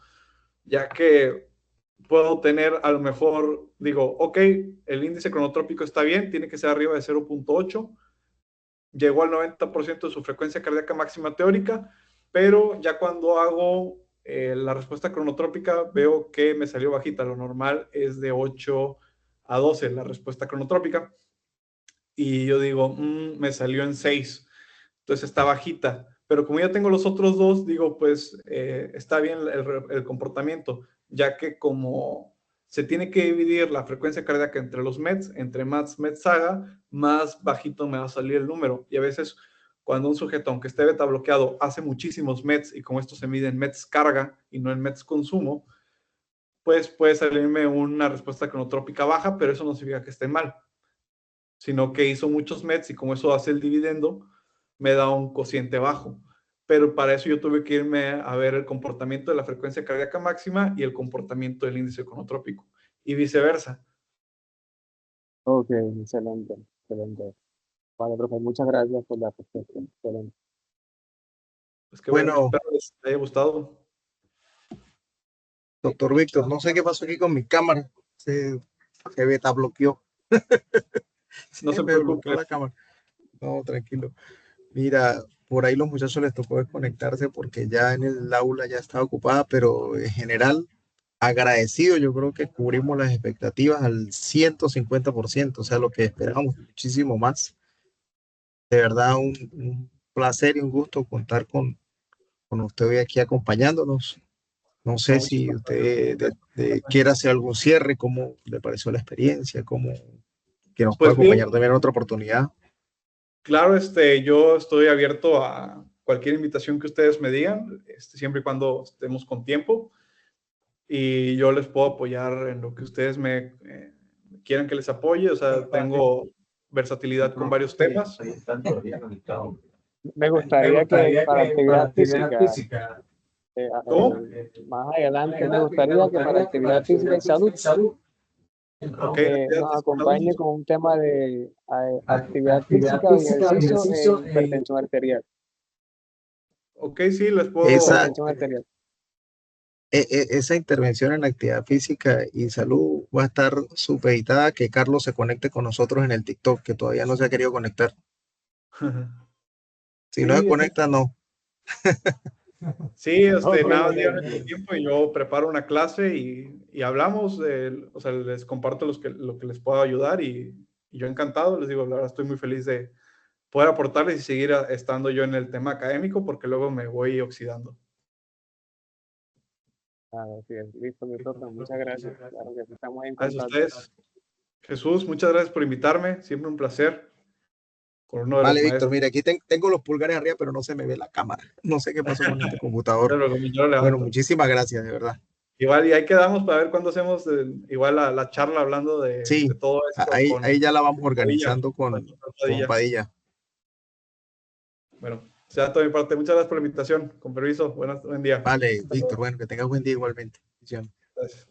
ya que puedo tener a lo mejor, digo, ok, el índice cronotrópico está bien, tiene que ser arriba de 0.8, llegó al 90% de su frecuencia cardíaca máxima teórica, pero ya cuando hago la respuesta cronotrópica veo que me salió bajita. Lo normal es de 8 a 12 la respuesta cronotrópica. Y yo digo, me salió en 6. Entonces está bajita. Pero como ya tengo los otros dos, digo, pues está bien el comportamiento, ya que como se tiene que dividir la frecuencia cardíaca entre los METs, entre más METs haga, más bajito me va a salir el número. Y a veces cuando un sujeto, aunque esté beta bloqueado, hace muchísimos METs, y como esto se mide en METs carga y no en METs consumo, pues puede salirme una respuesta cronotrópica baja, pero eso no significa que esté mal, sino que hizo muchos METs y como eso hace el dividendo, me da un cociente bajo. Pero para eso yo tuve que irme a ver el comportamiento de la frecuencia cardíaca máxima y el comportamiento del índice cronotrópico, y viceversa. Ok, excelente, excelente. Vale, profe, muchas gracias por la respuesta. Excelente. Pues qué bueno, Bueno, espero les haya gustado. doctor Víctor, no sé qué pasó aquí con mi cámara. Se beta bloqueó. No Se se me bloqueó preocupe. la cámara. No, tranquilo. Mira, por ahí los muchachos les tocó desconectarse porque ya en el aula ya estaba ocupada, pero en general agradecido. Yo creo que cubrimos las expectativas al 150%, o sea, lo que esperábamos, muchísimo más. De verdad, un placer y un gusto contar con usted hoy aquí acompañándonos. No No, sé si muchísimas usted gracias. quiere hacer algún cierre, cómo le pareció la experiencia, cómo que nos puede Pues bien, acompañar también en otra oportunidad. claro, yo estoy abierto a cualquier invitación que ustedes me digan, siempre y cuando estemos con tiempo, y yo les puedo apoyar en lo que ustedes me quieran que les apoye. O sea, tengo versatilidad con varios temas. Me gustaría que para actividad física, ¿Cómo? más adelante, me gustaría que para actividad física y salud Ok, nos acompañe con un tema de actividad física y ejercicio en hipertensión arterial. ok, sí, les puedo. Esa, Hipertensión arterial. esa intervención en actividad física y salud va a estar supeditada a que Carlos se conecte con nosotros en el TikTok, que todavía no se ha querido conectar. Si no se Sí, conecta, no. sí, Ok, nada, ok. díganme con tiempo y yo preparo una clase y hablamos. O sea, les comparto lo que les puedo ayudar, y yo encantado, les digo, la verdad estoy muy feliz de poder aportarles y seguir estando yo en el tema académico, porque luego me voy oxidando. Sí, listo, mi profe, muchas gracias. Claro que sí, estamos en Gracias a contacto. ustedes. Jesús, muchas gracias por invitarme. Siempre un placer con uno de los Vale, Víctor, maestros. mira, aquí tengo los pulgares arriba, pero no se me ve la cámara. No sé qué pasó con este computador. Pero como yo lo Bueno, levanto. muchísimas gracias, de verdad. Igual, y ahí quedamos para ver cuándo hacemos igual la charla hablando de Sí, todo esto ahí ya la vamos Padilla, organizando con el doctor con Padilla. Padilla. Bueno, sea todo mi parte. Muchas gracias por la invitación. Con permiso. Buen día. Vale, Víctor, bueno, que tengas buen día igualmente. Bendiciones. Gracias.